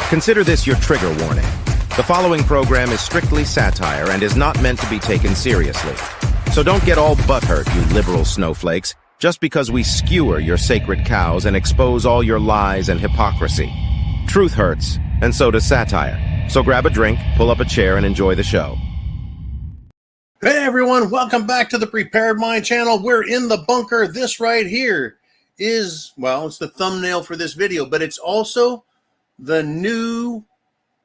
Consider this your trigger warning. The following program is strictly satire and is not meant to be taken seriously. So don't get all butthurt, you liberal snowflakes, just because we skewer your sacred cows and expose all your lies and hypocrisy. Truth hurts, and so does satire. So grab a drink, pull up a chair, and enjoy the show. Hey everyone, welcome back to the Prepared Mind channel. We're in the bunker. This right here is, well, it's the thumbnail for this video, but it's also the new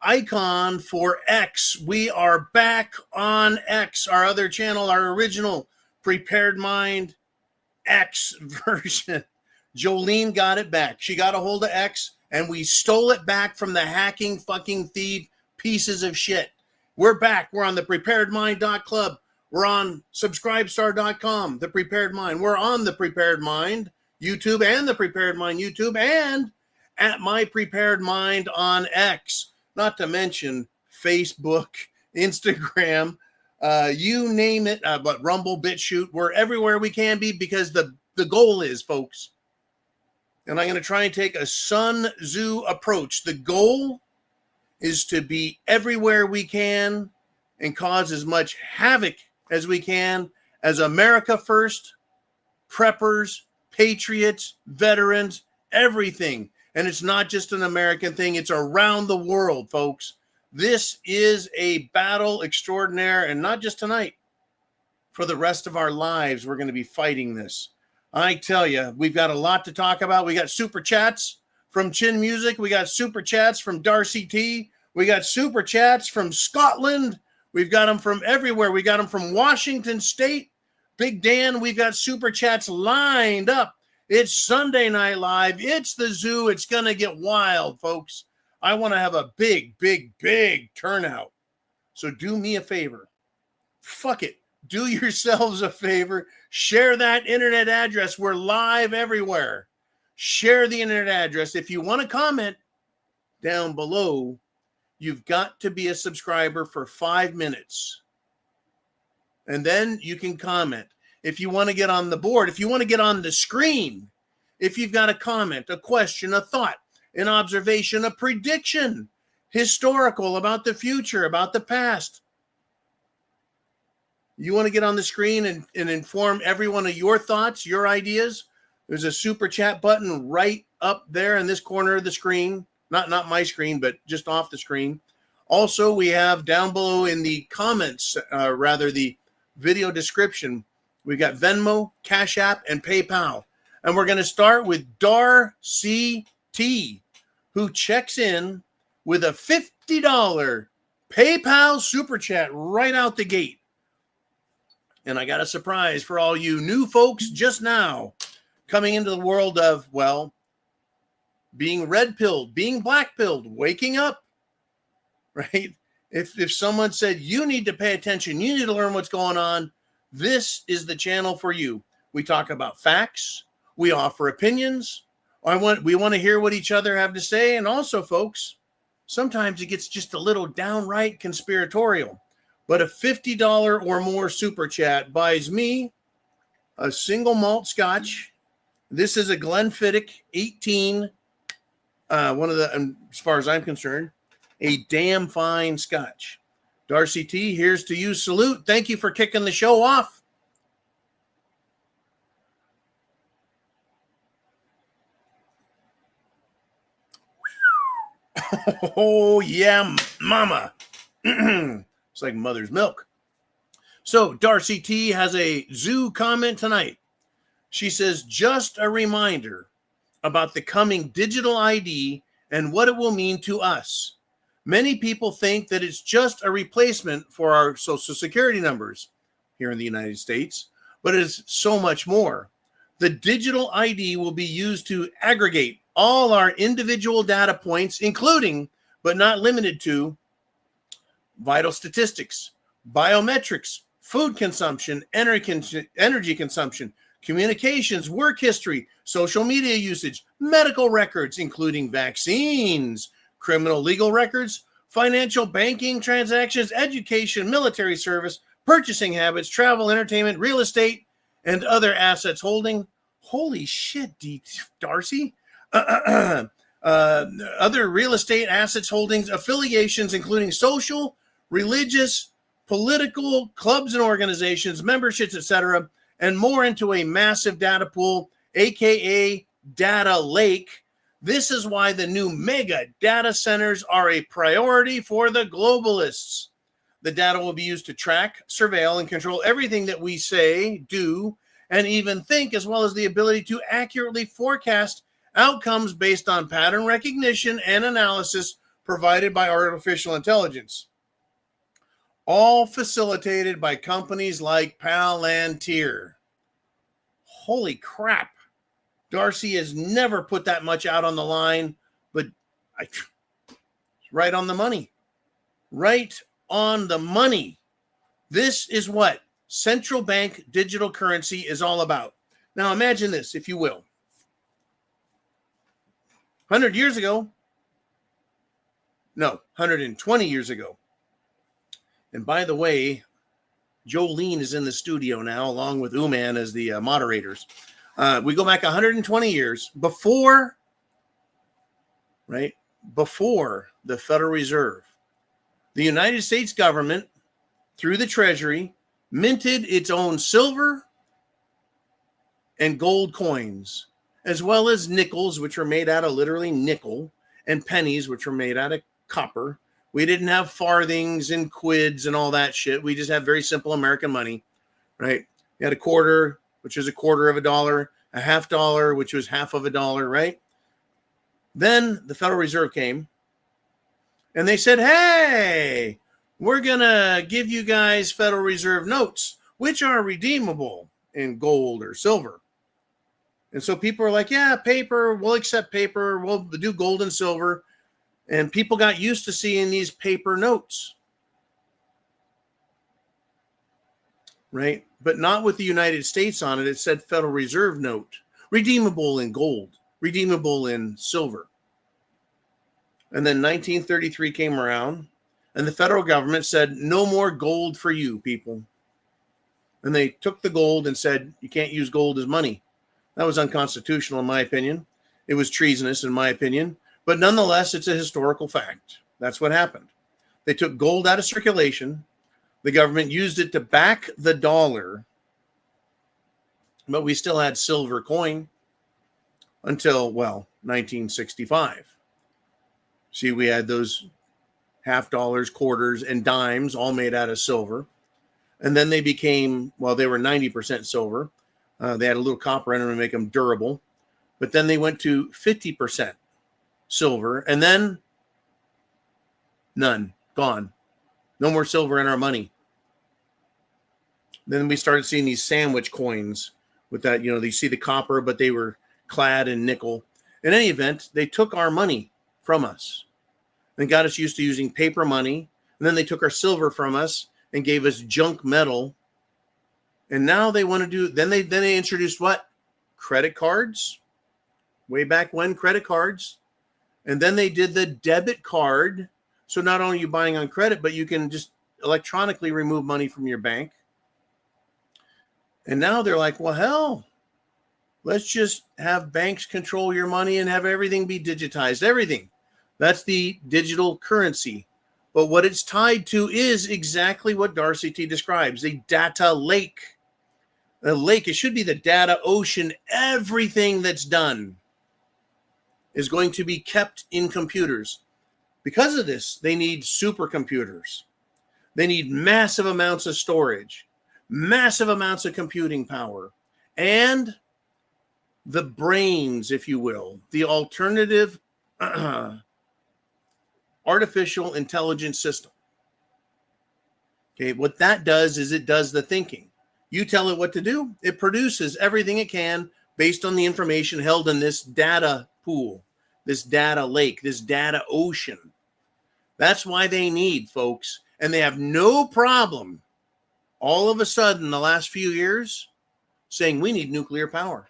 icon for X. We are back on X, our other channel, our original Prepared Mind X version. Jolene got it back. She got a hold of X, and we stole it back from the hacking fucking thief pieces of shit. We're back. We're on the preparedmind.club. We're on subscribestar.com, The Prepared Mind. We're on The Prepared Mind YouTube and The Prepared Mind YouTube and at My Prepared Mind on X. Not to mention Facebook, Instagram, you name it, but Rumble, BitChute. We're everywhere we can be because the goal is, folks, and I'm going to try and take a Sun Tzu approach. The goal is to be everywhere we can and cause as much havoc as we can as America first, preppers, patriots, veterans, everything. And it's not just an American thing. It's around the world, folks. This is a battle extraordinaire, and not just tonight. For the rest of our lives, we're going to be fighting this. I tell you, we've got a lot to talk about. We got super chats from Chin Music. We got super chats from Darcy T. We got super chats from Scotland. We've got them from everywhere. We got them from Washington State. Big Dan, we've got super chats lined up. It's Sunday Night Live. It's the zoo. It's going to get wild, folks. I want to have a big, big, big turnout. So do me a favor. Fuck it. Do yourselves a favor. Share that internet address. We're live everywhere. Share the internet address. If you want to comment down below, you've got to be a subscriber for 5 minutes. And then you can comment. If you want to get on the board, if you want to get on the screen, if you've got a comment, a question, a thought, an observation, a prediction, historical about the future, about the past, you want to get on the screen and inform everyone of your thoughts, your ideas, there's a super chat button right up there in this corner of the screen. Not my screen, but just off the screen. Also, we have down below in the comments, the video description, we've got Venmo, CashApp, and PayPal. And we're going to start with Darcy T, who checks in with a $50 PayPal super chat right out the gate. And I got a surprise for all you new folks just now coming into the world of, well, being red-pilled, being black-pilled, waking up, right? If someone said, you need to pay attention, you need to learn what's going on, this is the channel for you. We talk about facts. We offer opinions. We want to hear what each other have to say. And also, folks, sometimes it gets just a little downright conspiratorial. But a $50 or more super chat buys me a single malt scotch. This is a Glenfiddich 18, one of the, as far as I'm concerned, a damn fine scotch. Darcy T, here's to you. Salute. Thank you for kicking the show off. Oh, yeah, mama. It's like mother's milk. So Darcy T has a zoo comment tonight. She says, just a reminder about the coming digital ID and what it will mean to us. Many people think that it's just a replacement for our social security numbers here in the United States, but it's so much more. The digital ID will be used to aggregate all our individual data points, including, but not limited to, vital statistics, biometrics, food consumption, energy consumption, communications, work history, social media usage, medical records, including vaccines, criminal legal records, financial banking transactions, education, military service, purchasing habits, travel, entertainment, real estate, and other assets holding. Holy shit, Darcy. other real estate assets, holdings, affiliations, including social, religious, political, clubs and organizations, memberships, etc., and more into a massive data pool, aka data lake. This is why the new mega data centers are a priority for the globalists. The data will be used to track, surveil, and control everything that we say, do, and even think, as well as the ability to accurately forecast outcomes based on pattern recognition and analysis provided by artificial intelligence. All facilitated by companies like Palantir. Holy crap. Darcy has never put that much out on the line, but right on the money. Right on the money. This is what central bank digital currency is all about. Now imagine this, if you will. 120 years ago. And by the way, Jolene is in the studio now, along with Uman as the moderators. We go back 120 years before the Federal Reserve. The United States government, through the Treasury, minted its own silver and gold coins, as well as nickels, which were made out of literally nickel, and pennies, which were made out of copper. We didn't have farthings and quids and all that shit. We just have very simple American money, right? You had a quarter, which was a quarter of a dollar, a half dollar, which was half of a dollar, right? Then the Federal Reserve came, and they said, hey, we're going to give you guys Federal Reserve notes, which are redeemable in gold or silver. And so people are like, yeah, paper, we'll accept paper, we'll do gold and silver. And people got used to seeing these paper notes, right? But not with the United States on it. It said Federal Reserve note, redeemable in gold, redeemable in silver. And then 1933 came around, and the federal government said, no more gold for you, people. And they took the gold and said, you can't use gold as money. That was unconstitutional, in my opinion. It was treasonous, in my opinion. But nonetheless, it's a historical fact. That's what happened. They took gold out of circulation. The government used it to back the dollar. But we still had silver coin until, 1965. See, we had those half dollars, quarters, and dimes all made out of silver. And then they became, they were 90% silver. They had a little copper in them to make them durable. But then they went to 50% silver, and then none, gone. No more silver in our money. Then we started seeing these sandwich coins with that, you see the copper, but they were clad in nickel. In any event, they took our money from us and got us used to using paper money. And then they took our silver from us and gave us junk metal. And now they want to do, then they introduced what? Credit cards. Way back when, credit cards. And then they did the debit card. So not only are you buying on credit, but you can just electronically remove money from your bank. And now they're like, well, hell, let's just have banks control your money and have everything be digitized. Everything. That's the digital currency. But what it's tied to is exactly what Darcy T describes, a data lake. A lake, it should be the data ocean. Everything that's done is going to be kept in computers. Because of this, they need supercomputers. They need massive amounts of storage, massive amounts of computing power, and the brains, if you will, the alternative artificial intelligence system. Okay, what that does is it does the thinking. You tell it what to do, it produces everything it can based on the information held in this data pool, this data lake, this data ocean. That's why they need, folks, and they have no problem all of a sudden the last few years saying we need nuclear power.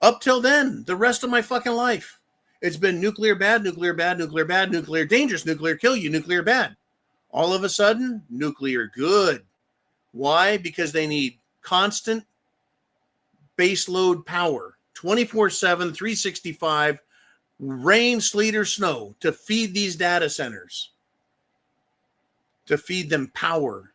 Up till then, the rest of my fucking life, it's been nuclear bad, nuclear bad, nuclear bad, nuclear dangerous, nuclear kill you, nuclear bad. All of a sudden, nuclear good. Why? Because they need constant baseload power, 24/7, 365, rain, sleet, or snow, to feed these data centers, to feed them power.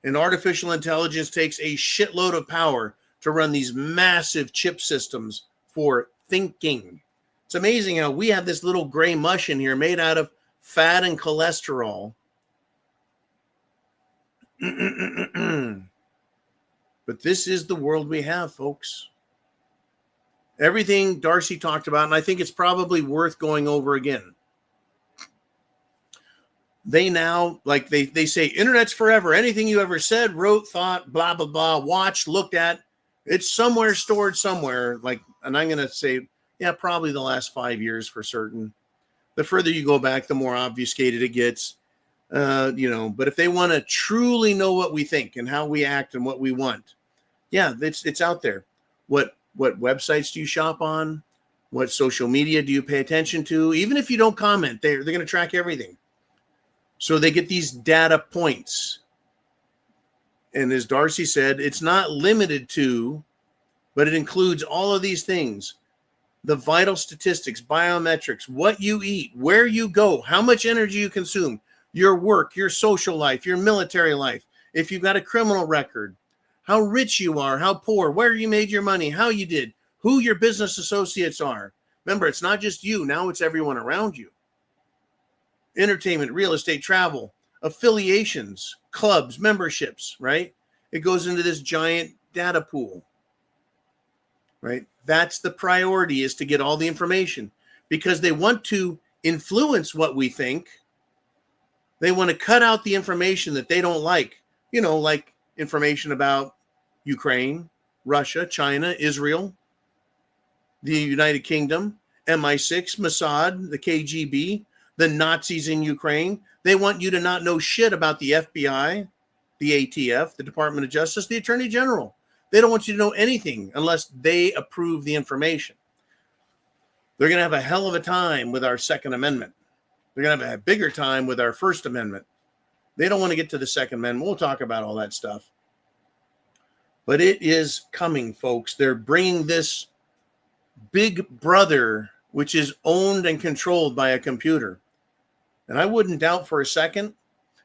And artificial intelligence takes a shitload of power to run these massive chip systems for thinking. It's amazing how we have this little gray mush in here made out of fat and cholesterol. But this is the world we have, folks. Everything Darcy talked about, and I think it's probably worth going over again. They now, like they say, internet's forever. Anything you ever said, wrote, thought, blah, blah, blah, watched, looked at, it's somewhere stored somewhere. Like, and I'm going to say, yeah, probably the last 5 years for certain. The further you go back, the more obfuscated it gets. But if they want to truly know what we think and how we act and what we want, yeah, it's out there. What websites do you shop on? What social media do you pay attention to? Even if you don't comment, they're going to track everything. So they get these data points. And as Darcy said, it's not limited to, but it includes all of these things. The vital statistics, biometrics, what you eat, where you go, how much energy you consume, your work, your social life, your military life, if you've got a criminal record, how rich you are, how poor, where you made your money, how you did, who your business associates are. Remember, it's not just you. Now it's everyone around you. Entertainment, real estate, travel, affiliations, clubs, memberships, right? It goes into this giant data pool, right? That's the priority, is to get all the information, because they want to influence what we think. They want to cut out the information that they don't like, like information about Ukraine, Russia, China, Israel, the United Kingdom, MI6, Mossad, the KGB, the Nazis in Ukraine. They want you to not know shit about the FBI, the ATF, the Department of Justice, the Attorney General. They don't want you to know anything unless they approve the information. They're going to have a hell of a time with our Second Amendment. They're going to have a bigger time with our First Amendment. They don't want to get to the Second Amendment. We'll talk about all that stuff. But it is coming, folks. They're bringing this big brother, which is owned and controlled by a computer. And I wouldn't doubt for a second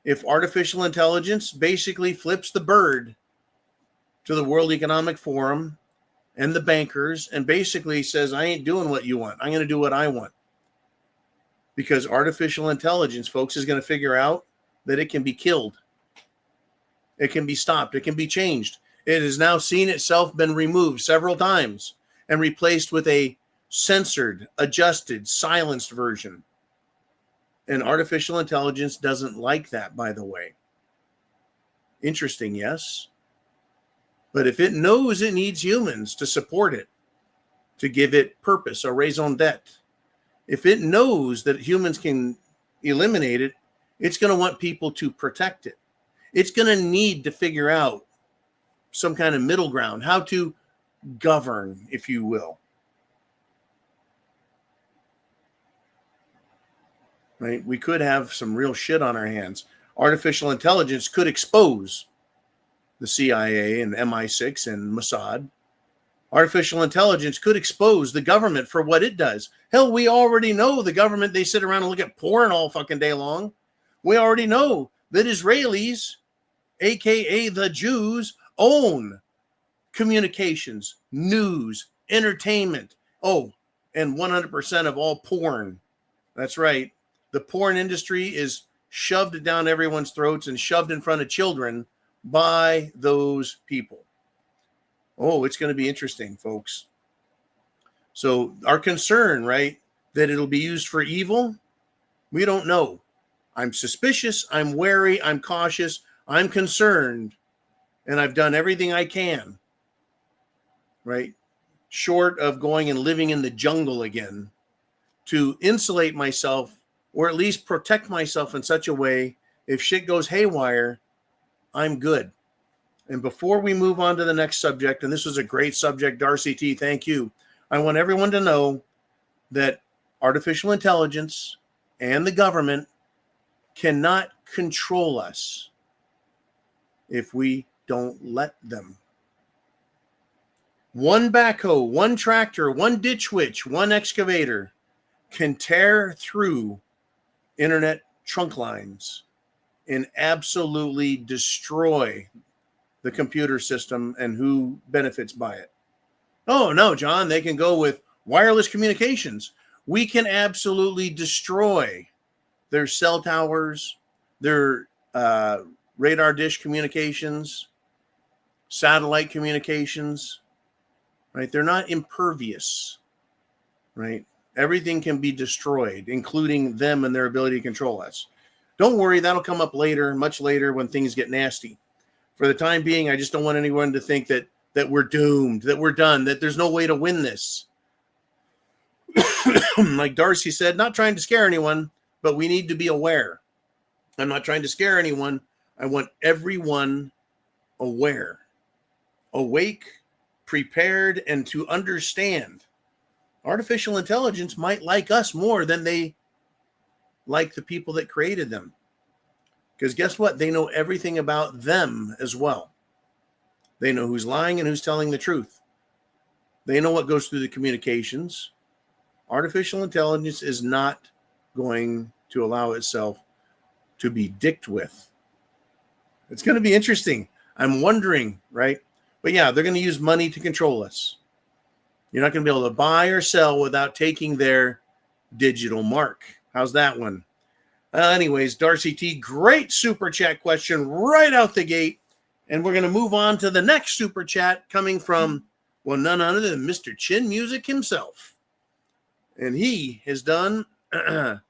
if artificial intelligence basically flips the bird to the World Economic Forum and the bankers and basically says, I ain't doing what you want. I'm going to do what I want. Because artificial intelligence, folks, is going to figure out that it can be killed. It can be stopped. It can be changed. It has now seen itself been removed several times and replaced with a censored, adjusted, silenced version. And artificial intelligence doesn't like that, by the way. Interesting, yes? But if it knows it needs humans to support it, to give it purpose, a raison d'etre, if it knows that humans can eliminate it, it's going to want people to protect it. It's going to need to figure out some kind of middle ground, how to govern, if you will. Right? We could have some real shit on our hands. Artificial intelligence could expose the CIA and MI6 and Mossad. Artificial intelligence could expose the government for what it does. Hell, we already know the government, they sit around and look at porn all fucking day long. We already know that Israelis, aka the Jews, own communications, news, entertainment. Oh, and 100% of all porn. That's right. The porn industry is shoved down everyone's throats and shoved in front of children by those people. Oh, it's going to be interesting, folks. So our concern, right, that it'll be used for evil, we don't know. I'm suspicious, I'm wary, I'm cautious, I'm concerned, and I've done everything I can, right, short of going and living in the jungle again, to insulate myself or at least protect myself in such a way, if shit goes haywire, I'm good. And before we move on to the next subject, and this was a great subject, Darcy T, thank you. I want everyone to know that artificial intelligence and the government cannot control us if we don't let them. One backhoe, one tractor, one ditch witch, one excavator can tear through internet trunk lines and absolutely destroy the computer system and who benefits by it. Oh, no, John, they can go with wireless communications. We can absolutely destroy their cell towers, their radar dish communications, satellite communications, right? They're not impervious, right? Everything can be destroyed, including them and their ability to control us. Don't worry, that'll come up later, much later when things get nasty. For the time being, I just don't want anyone to think that we're doomed, that we're done, that there's no way to win this. Like Darcy said, not trying to scare anyone, but we need to be aware. I'm not trying to scare anyone. I want everyone aware, awake, prepared, and to understand. Artificial intelligence might like us more than they like the people that created them. Because guess what? They know everything about them as well. They know who's lying and who's telling the truth. They know what goes through the communications. Artificial intelligence is not going to allow itself to be dicked with. It's going to be interesting. I'm wondering, right? But yeah, they're going to use money to control us. You're not going to be able to buy or sell without taking their digital mark. How's that one? Anyways, Darcy T, great super chat question right out the gate. And we're going to move on to the next super chat coming from, well, none other than Mr. Chin Music himself. And he has done a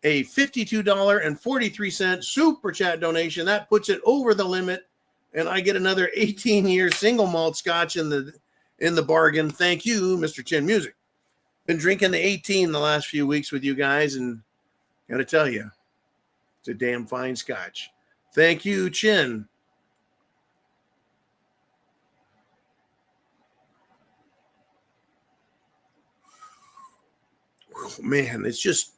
$52.43 super chat donation. That puts it over the limit. And I get another 18-year single malt scotch in the bargain. Thank you, Mr. Chin Music. Been drinking the 18 the last few weeks with you guys, and got to tell you, it's a damn fine scotch. Thank you, Chin. Man, it's just,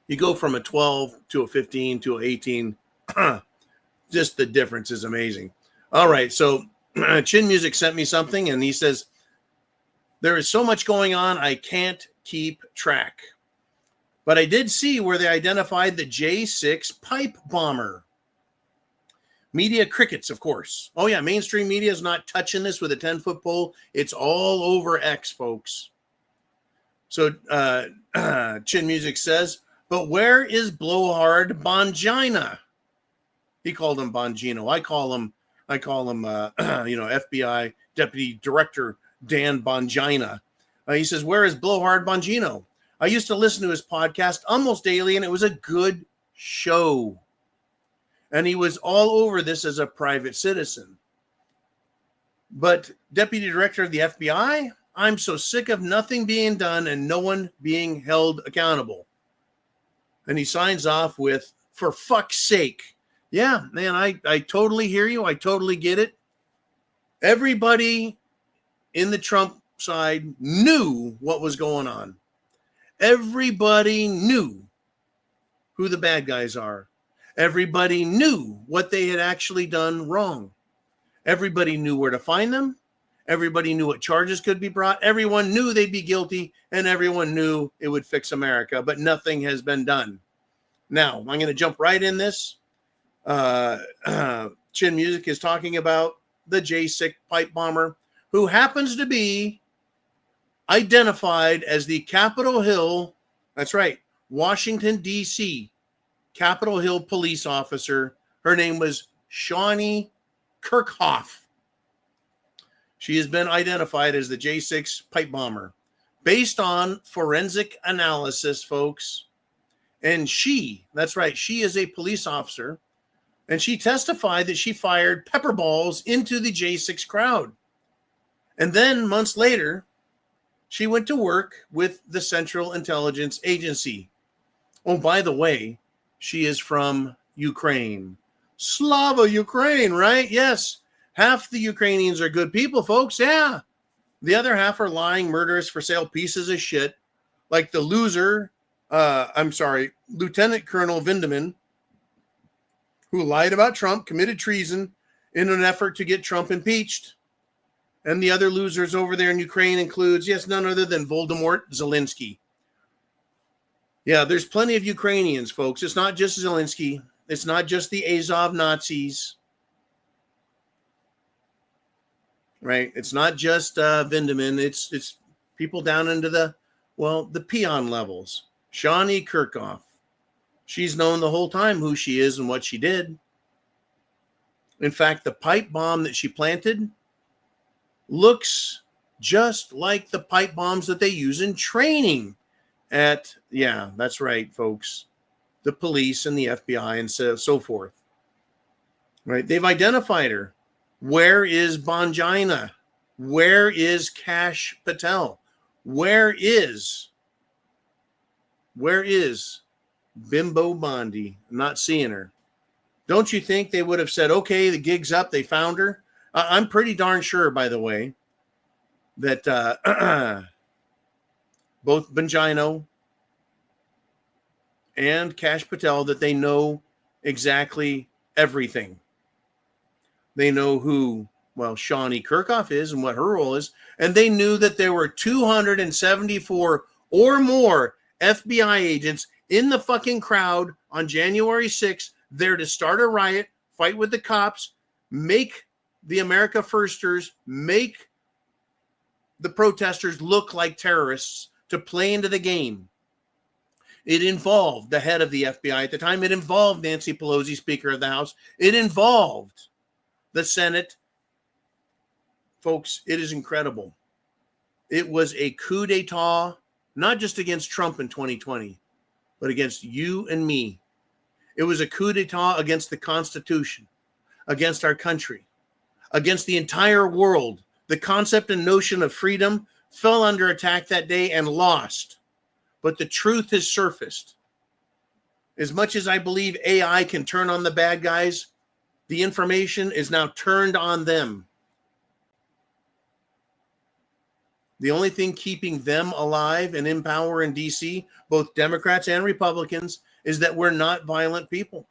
you go from a 12 to a 15 to an 18. Just the difference is amazing. All right, so Chin Music sent me something, and he says, there is so much going on, I can't keep track. But I did see where they identified the J6 pipe bomber. Media crickets, of course. Oh, yeah, mainstream media is not touching this with a 10-foot pole. It's all over X, folks. So Chin Music says, but where is Blowhard Bongina? He called him Bongino. I call him FBI Deputy Director Dan Bongina. He says, where is Blowhard Bongino? I used to listen to his podcast almost daily, and it was a good show. And he was all over this as a private citizen. But Deputy Director of the FBI, I'm so sick of nothing being done and no one being held accountable. And he signs off with, for fuck's sake. Yeah, man, I totally hear you. I totally get it. Everybody in the Trump side knew what was going on. Everybody knew who the bad guys are. Everybody knew what they had actually done wrong. Everybody knew where to find them. Everybody knew what charges could be brought. Everyone knew they'd be guilty, and everyone knew it would fix America, but nothing has been done. Now, I'm going to jump right in this. Chin Music is talking about the J6 pipe bomber, who happens to be identified as the Capitol Hill, that's right, Washington, D.C., Capitol Hill police officer. Her name was Shawnee Kirkhoff. She has been identified as the J6 pipe bomber based on forensic analysis, folks. And she, that's right, she is a police officer, and she testified that she fired pepper balls into the J6 crowd. And then months later, she went to work with the Central Intelligence Agency. Oh, by the way, she is from Ukraine. Slava Ukraine, right? Yes. Half the Ukrainians are good people, folks. Yeah. The other half are lying, murderous, for sale pieces of shit, like the loser, Lieutenant Colonel Vindeman, who lied about Trump, committed treason in an effort to get Trump impeached. And the other losers over there in Ukraine includes, yes, none other than Voldemort Zelensky, Yeah, there's plenty of Ukrainians, folks. It's not just Zelensky. It's not just the Azov Nazis, right? It's not just Vindeman. It's people down into the peon levels. Shawnee Kirkhoff. She's known the whole time who she is and what she did. In fact, the pipe bomb that she planted looks just like the pipe bombs that they use in training at, yeah, that's right, folks, the police and the FBI and so forth. Right? They've identified her. Where is Bongina? Where is Cash Patel? Where is Bimbo Bondi? I'm not seeing her. Don't you think they would have said, okay, the gig's up, they found her? I'm pretty darn sure, by the way, that both Bongino and Cash Patel, that they know exactly everything. They know who, Shawnee Kirkhoff is and what her role is. And they knew that there were 274 or more FBI agents in the fucking crowd on January 6th, there to start a riot, fight with the cops, make the America Firsters, make the protesters look like terrorists to play into the game. It involved the head of the FBI at the time. It involved Nancy Pelosi, Speaker of the House. It involved the Senate. Folks, it is incredible. It was a coup d'etat, not just against Trump in 2020, but against you and me. It was a coup d'etat against the Constitution, against our country, against the entire world. The concept and notion of freedom fell under attack that day and lost. But the truth has surfaced. As much as I believe AI can turn on the bad guys, the information is now turned on them. The only thing keeping them alive and in power in DC, both Democrats and Republicans, is that we're not violent people,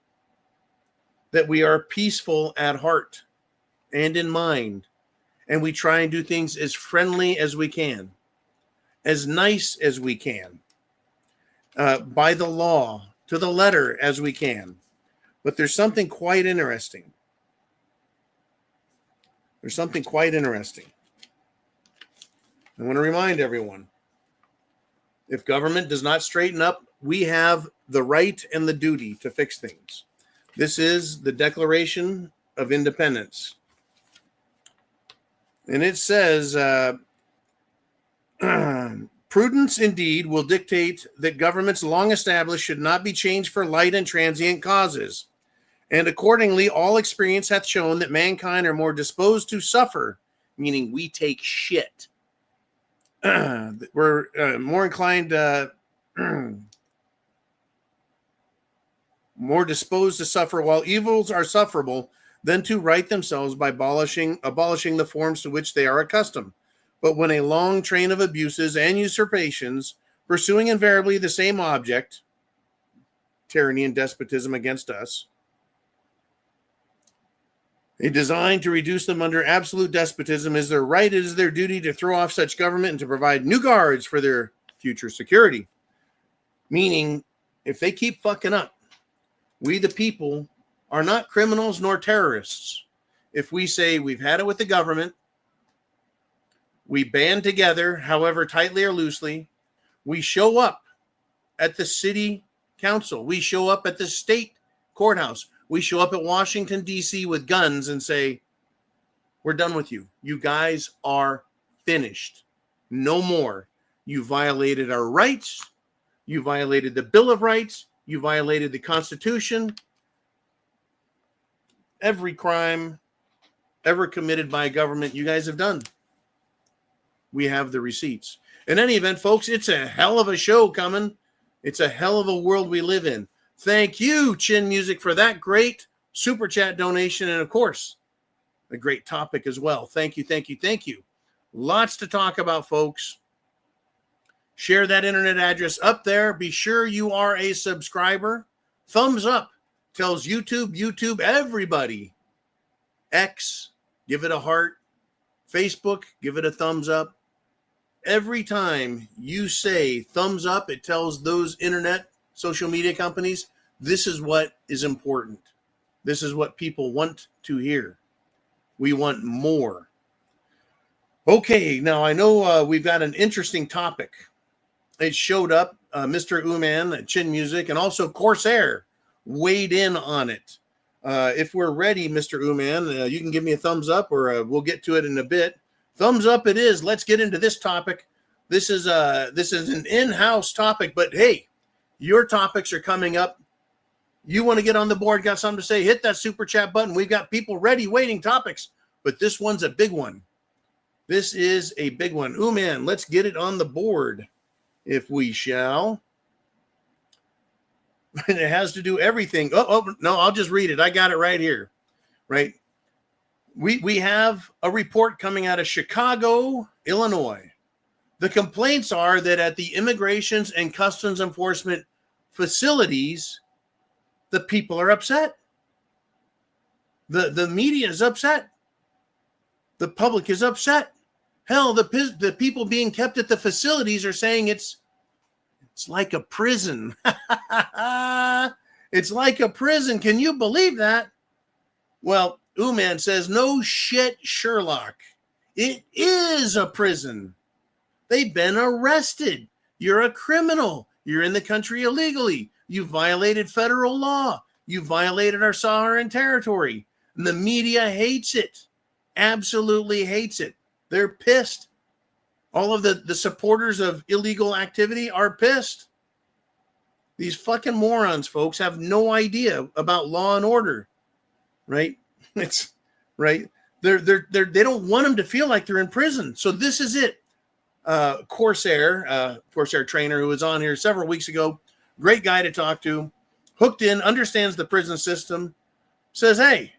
that we are peaceful at heart and in mind, and we try and do things as friendly as we can, as nice as we can, by the law, to the letter as we can. But there's something quite interesting. There's something quite interesting. I want to remind everyone, if government does not straighten up, we have the right and the duty to fix things. This is the Declaration of Independence. And it says, prudence indeed will dictate that governments long established should not be changed for light and transient causes. And accordingly, all experience hath shown that mankind are more disposed to suffer, meaning we take shit. We're more inclined, more disposed to suffer while evils are sufferable than to right themselves by abolishing the forms to which they are accustomed. But when a long train of abuses and usurpations, pursuing invariably the same object, tyranny and despotism against us, a design to reduce them under absolute despotism, is their right, it is their duty to throw off such government and to provide new guards for their future security. Meaning, if they keep fucking up, we the people are not criminals nor terrorists. If we say we've had it with the government, we band together, however tightly or loosely, we show up at the city council, we show up at the state courthouse, we show up at Washington, D.C. with guns and say, we're done with you. You guys are finished. No more. You violated our rights. You violated the Bill of Rights. You violated the Constitution. Every crime ever committed by a government, you guys have done. We have the receipts. In any event, folks, it's a hell of a show coming. It's a hell of a world we live in. Thank you, Chin Music, for that great super chat donation. And of course, a great topic as well. Thank you, thank you, thank you. Lots to talk about, folks. Share that internet address up there. Be sure you are a subscriber. Thumbs up tells YouTube, everybody. X, give it a heart. Facebook, give it a thumbs up. Every time you say thumbs up, it tells those internet social media companies, this is what is important. This is what people want to hear. We want more. Okay, now I know we've got an interesting topic. It showed up, Mr. Uman, Chin Music, and also Corsair weighed in on it. If we're ready, Mr. Uman, you can give me a thumbs up, or we'll get to it in a bit. Thumbs up it is. Let's get into this topic. This is an in-house topic, but hey, your topics are coming up. You want to get on the board, got something to say, hit that super chat button. We've got people ready, waiting topics, but this one's a big one. This is a big one. Uman, let's get it on the board, if we shall. And it has to do everything. Oh, no, I'll just read it. I got it right here. Right. We have a report coming out of Chicago, Illinois. The complaints are that at the immigrations and customs enforcement facilities, the people are upset. The media is upset. The public is upset. Hell, the people being kept at the facilities are saying it's like a prison. It's like a prison. Can you believe that? Well, Uman says, no shit, Sherlock. It is a prison. They've been arrested. You're a criminal. You're in the country illegally. You violated federal law. You violated our sovereign territory. And the media hates it. Absolutely hates it. They're pissed. All of the supporters of illegal activity are pissed. These fucking morons, folks, have no idea about law and order, right? It's right. They don't want them to feel like they're in prison. So this is it. Corsair trainer who was on here several weeks ago, great guy to talk to, hooked in, understands the prison system, says, hey,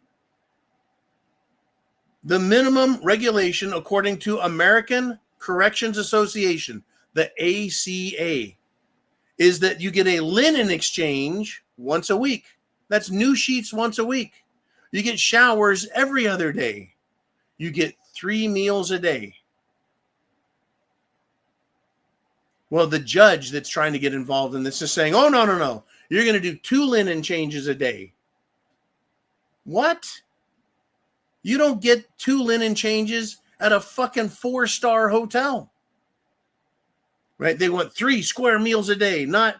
the minimum regulation according to American Corrections Association, the ACA, is that you get a linen exchange once a week. That's new sheets once a week. You get showers every other day. You get 3 meals a day. Well, the judge that's trying to get involved in this is saying, oh, no. You're going to do 2 linen changes a day. What? You don't get 2 linen changes at a fucking 4-star hotel. Right? They want 3 square meals a day, not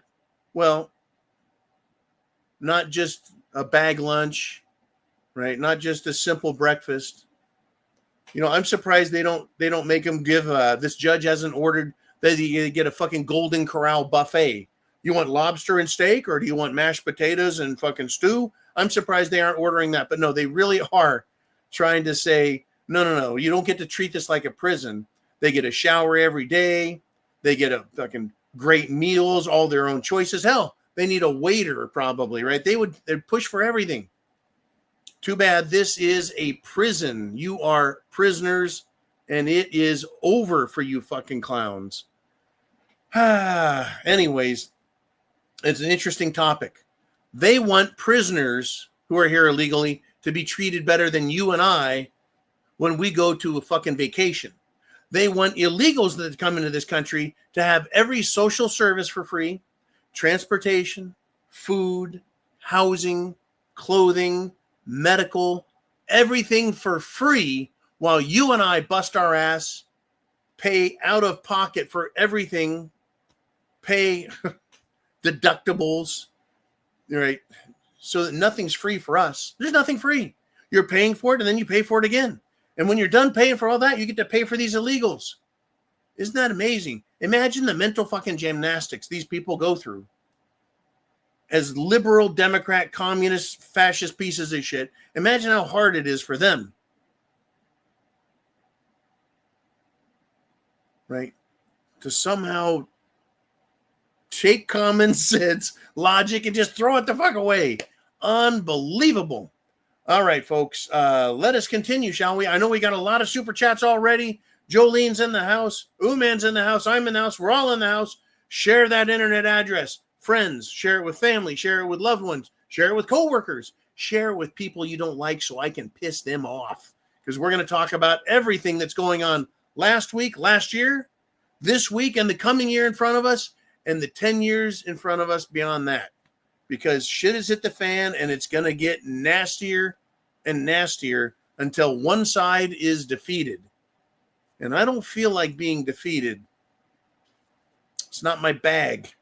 just a bag lunch, right? Not just a simple breakfast. You know, I'm surprised they don't make them give this judge hasn't ordered that you get a fucking Golden Corral buffet. You want lobster and steak, or do you want mashed potatoes and fucking stew? I'm surprised they aren't ordering that. But no, they really are trying to say, no. You don't get to treat this like a prison. They get a shower every day. They get a fucking great meals, all their own choices. Hell, they need a waiter probably, right? They'd push for everything. Too bad this is a prison. You are prisoners, and it is over for you fucking clowns. Anyways, it's an interesting topic. They want prisoners who are here illegally to be treated better than you and I when we go to a fucking vacation. They want illegals that come into this country to have every social service for free, transportation, food, housing, clothing, medical, everything for free, while you and I bust our ass, pay out of pocket for everything, pay deductibles, right? So that nothing's free for us. There's nothing free. You're paying for it, and then you pay for it again. And when you're done paying for all that, you get to pay for these illegals. Isn't that amazing? Imagine the mental fucking gymnastics these people go through. As liberal, Democrat, communist, fascist pieces of shit, imagine how hard it is for them. Right? To somehow take common sense, logic, and just throw it the fuck away. Unbelievable. All right, folks, let us continue, shall we? I know we got a lot of super chats already. Jolene's in the house. Uman's in the house. I'm in the house. We're all in the house. Share that internet address. Friends, share it with family. Share it with loved ones. Share it with coworkers. Share it with people you don't like so I can piss them off. Because we're going to talk about everything that's going on last week, last year. this week and the coming year in front of us and the 10 years in front of us beyond that. Because shit has hit the fan and it's going to get nastier and nastier until one side is defeated. And I don't feel like being defeated. It's not my bag.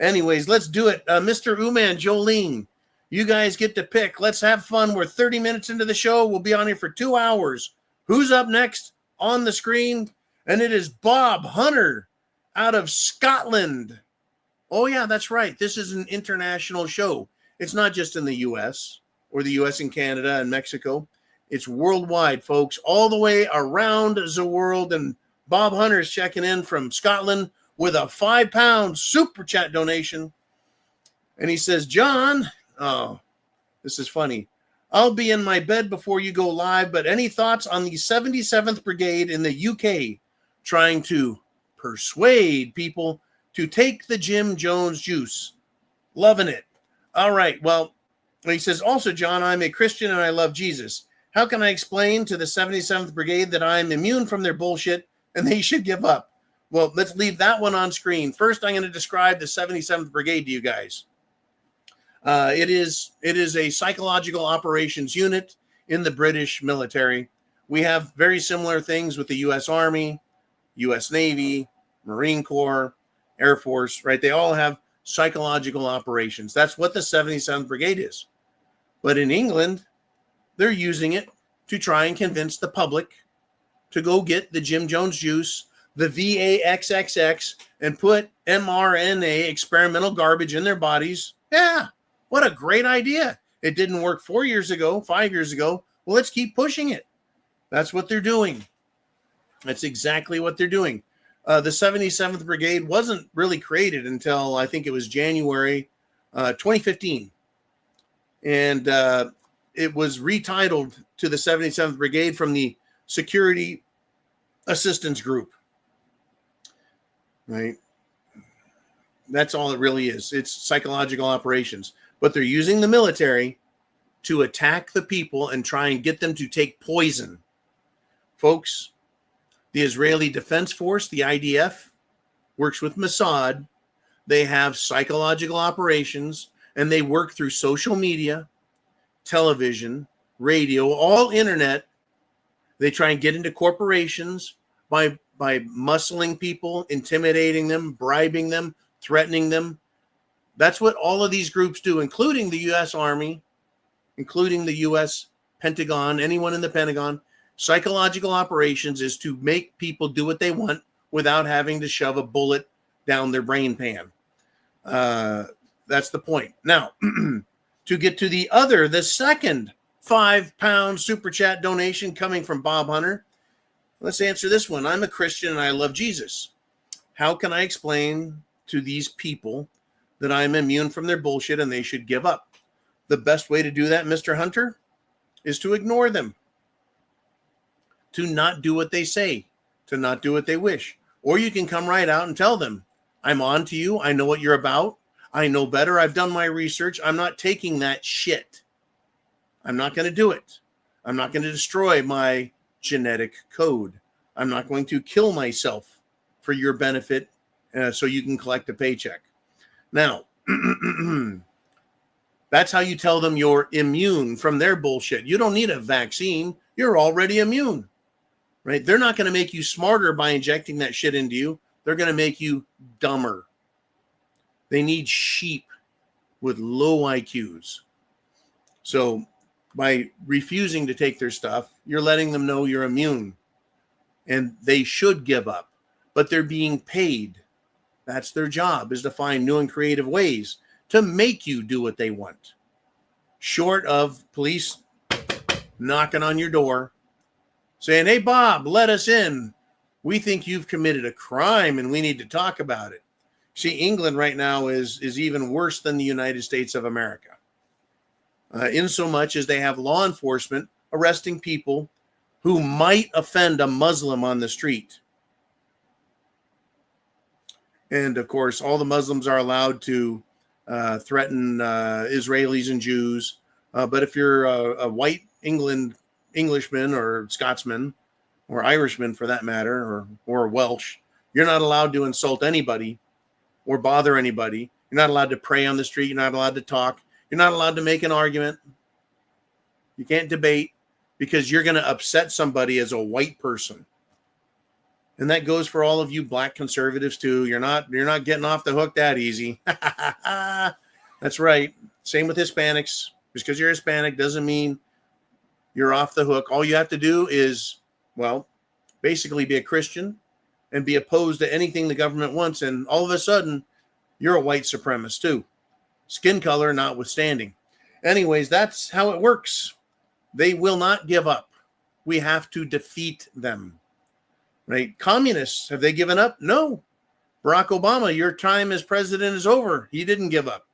Anyways, let's do it. Mr. Uman, Jolene, you guys get to pick. Let's have fun. We're 30 minutes into the show. We'll be on here for 2 hours. Who's up next on the screen? And it is Bob Hunter out of Scotland. Oh, yeah, that's right. This is an international show. It's not just in the U.S. or the U.S. and Canada and Mexico. It's worldwide, folks, all the way around the world. And Bob Hunter is checking in from Scotland with a £5 super chat donation. And he says, John, oh, this is funny. I'll be in my bed before you go live, but any thoughts on the 77th Brigade in the UK trying to persuade people to take the Jim Jones juice? Loving it. All right. Well, he says, also, John, I'm a Christian and I love Jesus. How can I explain to the 77th Brigade that I'm immune from their bullshit and they should give up? Well, let's leave that one on screen. First, I'm going to describe the 77th Brigade to you guys. It is a psychological operations unit in the British military. We have very similar things with the U.S. Army, U.S. Navy, Marine Corps, Air Force, right? They all have psychological operations. That's what the 77th Brigade is. But in England, they're using it to try and convince the public to go get the Jim Jones juice, the VAXXX, and put mRNA experimental garbage in their bodies. Yeah, what a great idea. It didn't work 4 years ago, 5 years ago. Well, let's keep pushing it. That's what they're doing. That's exactly what they're doing. The 77th Brigade wasn't really created until I think it was January 2015. And it was retitled to the 77th Brigade from the Security Assistance Group. Right? That's all it really is. It's psychological operations. But they're using the military to attack the people and try and get them to take poison. Folks, the Israeli Defense Force, the IDF, works with Mossad. They have psychological operations, and they work through social media, television, radio, all internet. They try and get into corporations by muscling people, intimidating them, bribing them, threatening them. That's what all of these groups do, including the U.S. Army, including the U.S. Pentagon, anyone in the Pentagon. Psychological operations is to make people do what they want without having to shove a bullet down their brain pan. That's the point. Now, to get to the second £5 super chat donation coming from Bob Hunter, let's answer this one. I'm a Christian and I love Jesus. How can I explain to these people that I'm immune from their bullshit and they should give up? The best way to do that, Mr. Hunter, is to ignore them, to not do what they say, to not do what they wish. Or you can come right out and tell them, I'm on to you. I know what you're about. I know better. I've done my research. I'm not taking that shit. I'm not going to do it. I'm not going to destroy my genetic code. I'm not going to kill myself for your benefit so you can collect a paycheck. Now, that's how you tell them you're immune from their bullshit. You don't need a vaccine. You're already immune, right? They're not going to make you smarter by injecting that shit into you. They're going to make you dumber. They need sheep with low IQs. So by refusing to take their stuff, you're letting them know you're immune. And they should give up. But they're being paid. That's their job, is to find new and creative ways to make you do what they want. Short of police knocking on your door, saying, hey, Bob, let us in. We think you've committed a crime and we need to talk about it. See, England right now is even worse than the United States of America. In so much as they have law enforcement arresting people who might offend a Muslim on the street. And of course, all the Muslims are allowed to threaten Israelis and Jews. But if you're a white Englishman or Scotsman or Irishman for that matter, or Welsh, You're not allowed to insult anybody or bother anybody. You're not allowed to pray on the street. You're not allowed to talk. You're not allowed to make an argument. You can't debate because you're going to upset somebody as a white person. And that goes for all of you black conservatives too. You're not getting off the hook that easy. That's right. Same with Hispanics. Just because you're Hispanic doesn't mean you're off the hook. All you have to do is, well, basically be a Christian and be opposed to anything the government wants. And all of a sudden, you're a white supremacist too. Skin color notwithstanding. Anyways, that's how it works. They will not give up. We have to defeat them. Right? Communists, have they given up? No. Barack Obama, your time as president is over. He didn't give up.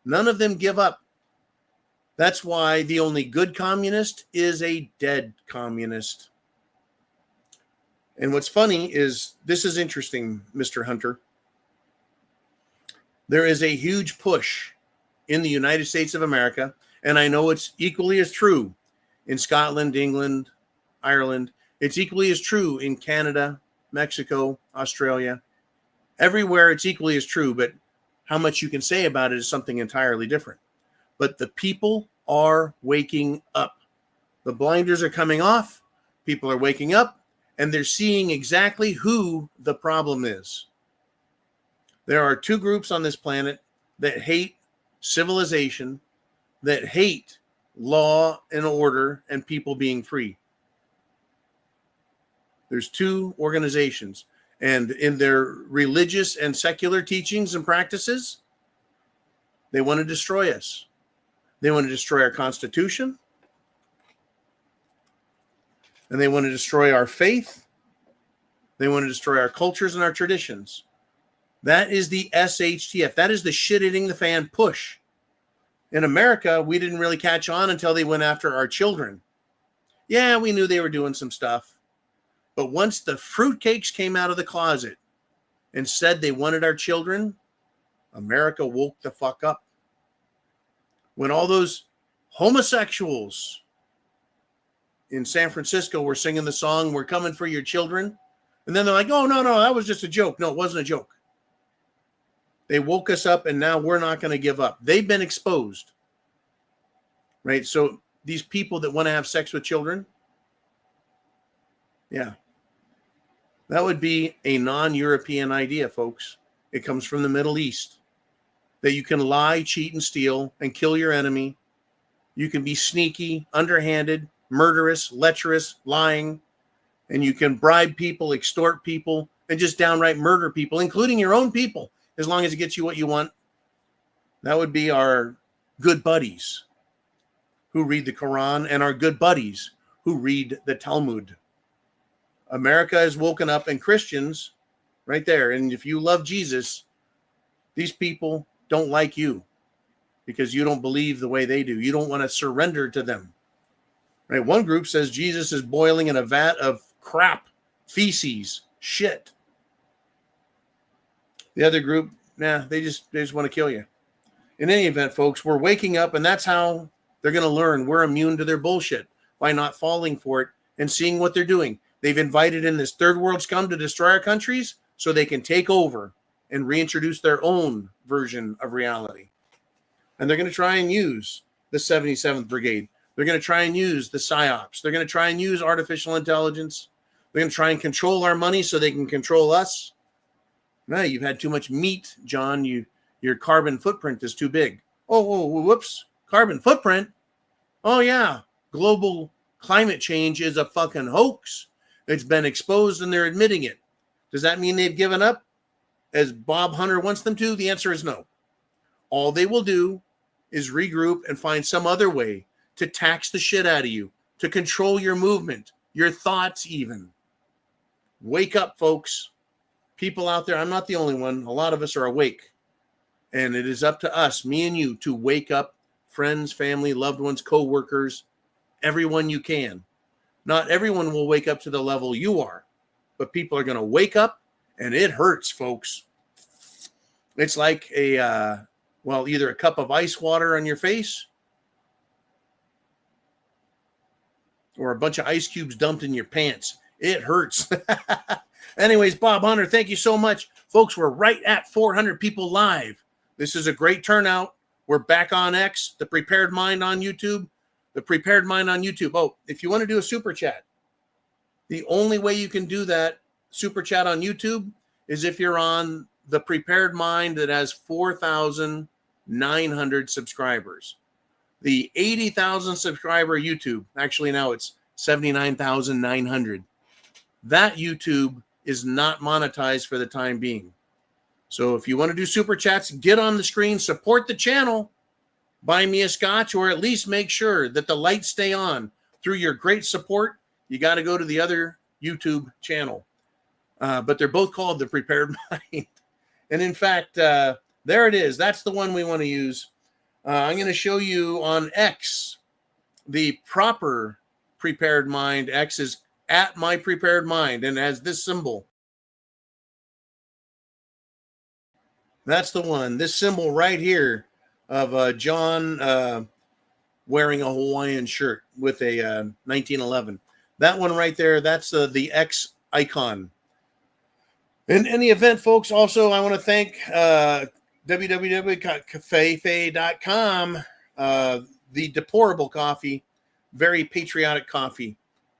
None of them give up. That's why the only good communist is a dead communist. And what's funny is, this is interesting, Mr. Hunter. There is a huge push in the United States of America, and I know it's equally as true in Scotland, England, Ireland. It's equally as true in Canada, Mexico, Australia. Everywhere it's equally as true, but how much you can say about it is something entirely different. But the people are waking up. The blinders are coming off. People are waking up, and they're seeing exactly who the problem is. There are two groups on this planet that hate civilization, that hate law and order and people being free. There's two organizations, and in their religious and secular teachings and practices, they want to destroy us. They want to destroy our Constitution, and they want to destroy our faith. They want to destroy our cultures and our traditions. That is the SHTF. That is the shit hitting the fan push. In America, we didn't really catch on until they went after our children. Yeah, we knew they were doing some stuff. But once the fruitcakes came out of the closet and said they wanted our children, America woke the fuck up. When all those homosexuals in San Francisco were singing the song, "We're coming for your children," and then they're like, "Oh, no, that was just a joke." No, it wasn't a joke. They woke us up, and now we're not going to give up. They've been exposed, right? So these people that want to have sex with children, yeah, that would be a non-European idea, folks. It comes from the Middle East, that you can lie, cheat, and steal and kill your enemy. You can be sneaky, underhanded, murderous, lecherous, lying, and you can bribe people, extort people, and just downright murder people, including your own people, as long as it gets you what you want. That would be our good buddies who read the Quran and our good buddies who read the Talmud. America has woken up, and Christians right there. And if you love Jesus, these people don't like you because you don't believe the way they do. You don't want to surrender to them. Right? One group says Jesus is boiling in a vat of crap, feces, shit. The other group, they just want to kill you. In any event, folks, we're waking up, and that's how they're going to learn we're immune to their bullshit, by not falling for it and seeing what they're doing. They've invited in this third world scum to destroy our countries so they can take over and reintroduce their own version of reality. And they're going to try and use the 77th Brigade. They're going to try and use the PSYOPs. They're going to try and use artificial intelligence. They're going to try and control our money so they can control us. No, you've had too much meat, John. Your carbon footprint is too big. Oh, whoops. Carbon footprint? Oh, yeah. Global climate change is a fucking hoax. It's been exposed and they're admitting it. Does that mean they've given up as Bob Hunter wants them to? The answer is no. All they will do is regroup and find some other way to tax the shit out of you, to control your movement, your thoughts even. Wake up, folks. People out there, I'm not the only one. A lot of us are awake. And it is up to us, me and you, to wake up friends, family, loved ones, co-workers, everyone you can. Not everyone will wake up to the level you are, but people are going to wake up, and it hurts, folks. It's like either a cup of ice water on your face or a bunch of ice cubes dumped in your pants. It hurts. Anyways, Bob Hunter, thank you so much. Folks, we're right at 400 people live. This is a great turnout. We're back on X, The Prepared Mind on YouTube. The Prepared Mind on YouTube. Oh, if you want to do a super chat, the only way you can do that super chat on YouTube is if you're on The Prepared Mind that has 4,900 subscribers. The 80,000 subscriber YouTube, actually now it's 79,900. That YouTube is not monetized for the time being. So if you want to do super chats, get on the screen, support the channel, buy me a scotch, or at least make sure that the lights stay on. Through your great support, you got to go to the other YouTube channel. But they're both called The Prepared Mind. And in fact, there it is. That's the one we want to use. I'm going to show you on X, the proper Prepared Mind. X is at My Prepared Mind and has this symbol. That's the one. This symbol right here of John wearing a Hawaiian shirt with a 1911. That one right there, that's the X icon. In any event, folks, also I want to thank www.cafefe.com, the deplorable coffee, very patriotic coffee.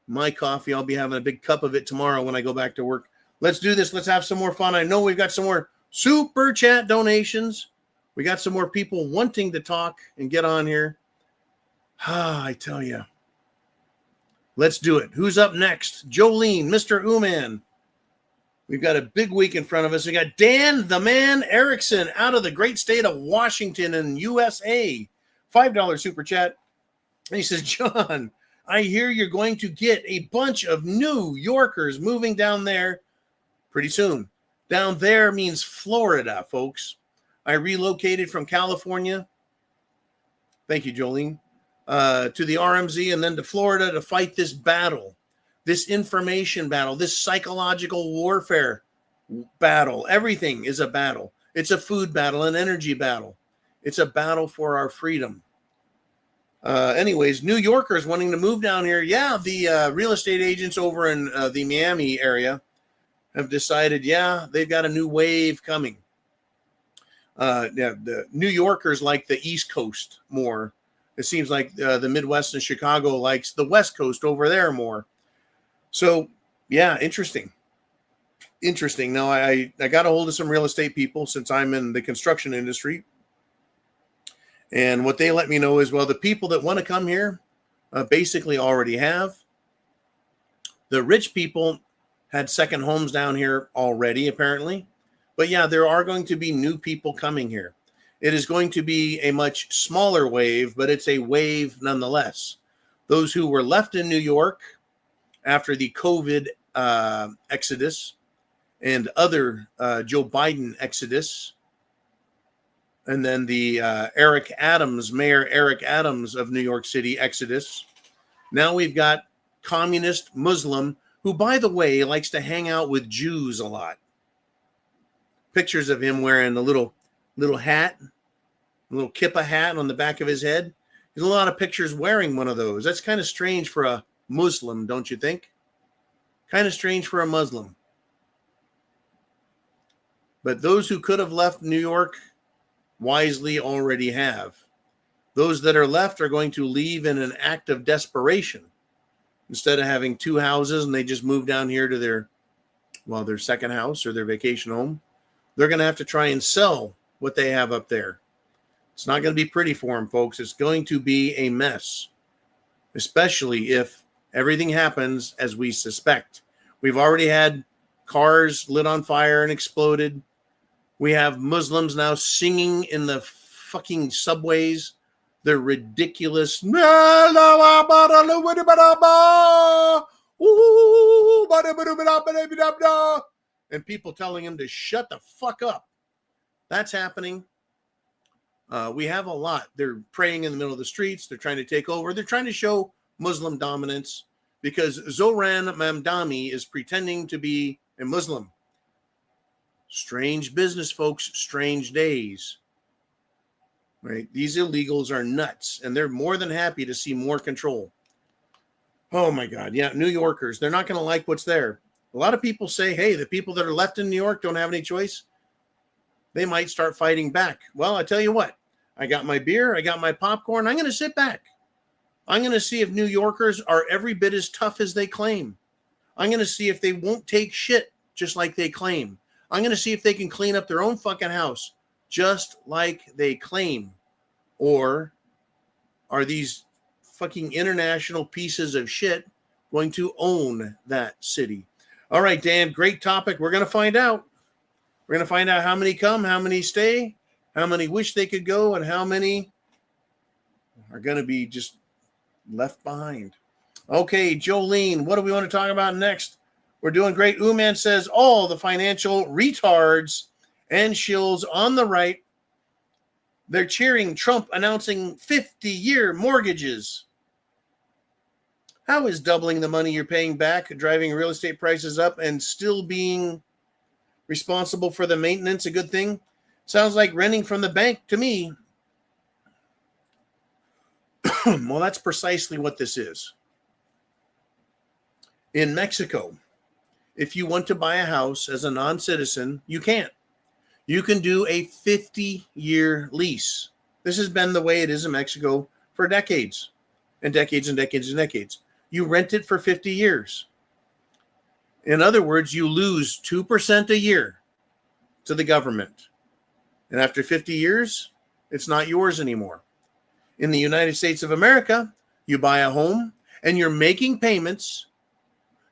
My coffee, I'll be having a big cup of it tomorrow when I go back to work. Let's do this. Let's have some more fun. I know we've got some more super chat donations. We got some more people wanting to talk and get on here. I tell you. Let's do it. Who's up next? Jolene, Mr. Uman. We've got a big week in front of us. We got Dan the Man Erickson out of the great state of Washington in USA. $5 super chat. And he says, John, I hear you're going to get a bunch of New Yorkers moving down there pretty soon. Down there means Florida, folks. I relocated from California. Thank you, Jolene. To the RMZ and then to Florida to fight this battle, this information battle, this psychological warfare battle. Everything is a battle. It's a food battle, an energy battle. It's a battle for our freedom. Anyways, New Yorkers wanting to move down here. Yeah, the real estate agents over in the Miami area have decided, yeah, they've got a new wave coming. The New Yorkers like the East Coast more. It seems like the Midwest and Chicago likes the West Coast over there more. So, yeah, interesting. Now, I got a hold of some real estate people since I'm in the construction industry. And what they let me know is, well, the people that want to come here basically already have. The rich people had second homes down here already, apparently. But, yeah, there are going to be new people coming here. It is going to be a much smaller wave, but it's a wave nonetheless. Those who were left in New York after the COVID exodus and other Joe Biden exodus, and then the Mayor Eric Adams of New York City exodus. Now we've got communist Muslim, who, by the way, likes to hang out with Jews a lot. Pictures of him wearing a little hat, a little kippah hat on the back of his head. There's a lot of pictures wearing one of those. That's kind of strange for a Muslim, don't you think? Kind of strange for a Muslim. But those who could have left New York wisely already have. Those that are left are going to leave in an act of desperation. Instead of having two houses and they just move down here to their second house or their vacation home, they're going to have to try and sell what they have up there. It's not going to be pretty for them, folks. It's going to be a mess, especially if everything happens as we suspect. We've already had cars lit on fire and exploded. We have Muslims now singing in the fucking subways. They're ridiculous. And people telling him to shut the fuck up. That's happening. We have a lot. They're praying in the middle of the streets. They're trying to take over. They're trying to show Muslim dominance because Zohran Mamdani is pretending to be a Muslim. Strange business, folks. Strange days. Right? These illegals are nuts, and they're more than happy to see more control. Oh, my God. Yeah, New Yorkers. They're not going to like what's there. A lot of people say, hey, the people that are left in New York don't have any choice. They might start fighting back. Well, I tell you what, I got my beer, I got my popcorn. I'm going to sit back. I'm going to see if New Yorkers are every bit as tough as they claim. I'm going to see if they won't take shit just like they claim. I'm going to see if they can clean up their own fucking house just like they claim. Or are these fucking international pieces of shit going to own that city? All right, Dan, great topic. We're going to find out. We're going to find out how many come, how many stay, how many wish they could go, and how many are going to be just left behind. Okay, Jolene, what do we want to talk about next? We're doing great. Uman says all the financial retards and shills on the right, they're cheering Trump announcing 50-year mortgages. How is doubling the money you're paying back, driving real estate prices up, and still being responsible for the maintenance a good thing? Sounds like renting from the bank to me. Well, that's precisely what this is. In Mexico, if you want to buy a house as a non-citizen, you can't. You can do a 50-year lease. This has been the way it is in Mexico for decades and decades and decades and decades. You rent it for 50 years. In other words, you lose 2% a year to the government. And after 50 years, it's not yours anymore. In the United States of America, you buy a home and you're making payments,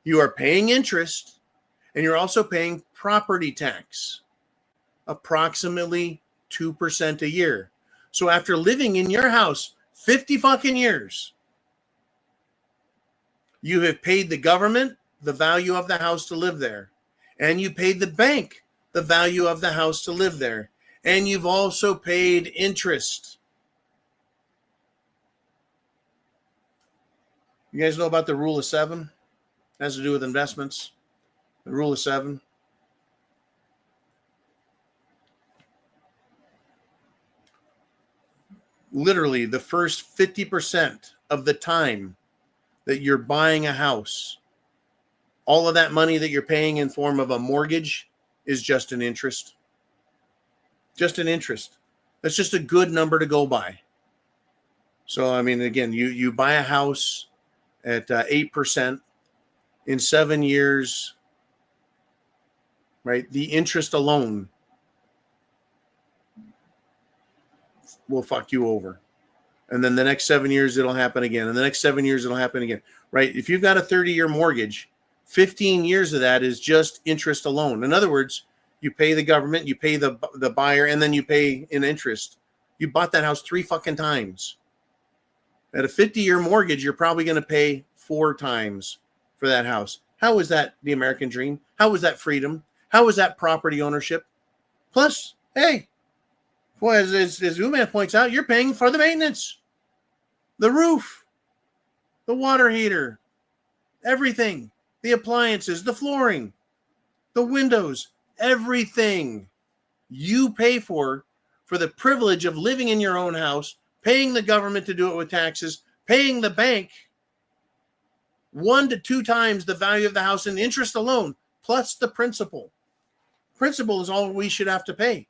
you are paying interest, and you're also paying property tax, approximately 2% a year. So after living in your house 50 fucking years, you have paid the government the value of the house to live there, and you paid the bank the value of the house to live there, and you've also paid interest. You guys know about the rule of seven? It has to do with investments. The rule of seven. Literally, the first 50% of the time that you're buying a house, all of that money that you're paying in form of a mortgage is just an interest. Just an interest. That's just a good number to go by. So, I mean, again, you buy a house at 8% in 7 years, right? The interest alone will fuck you over. And then the next 7 years, it'll happen again. And the next 7 years, it'll happen again, right? If you've got a 30-year mortgage, 15 years of that is just interest alone. In other words, you pay the government, you pay the buyer, and then you pay in interest. You bought that house 3 fucking times. At a 50-year mortgage, you're probably going to pay 4 times for that house. How is that the American dream? How is that freedom? How is that property ownership? Plus, hey, boy, as Uman points out, you're paying for the maintenance, the roof, the water heater, everything, the appliances, the flooring, the windows, everything you pay for the privilege of living in your own house, paying the government to do it with taxes, paying the bank 1 to 2 times the value of the house in interest alone, plus the principal. Principal is all we should have to pay.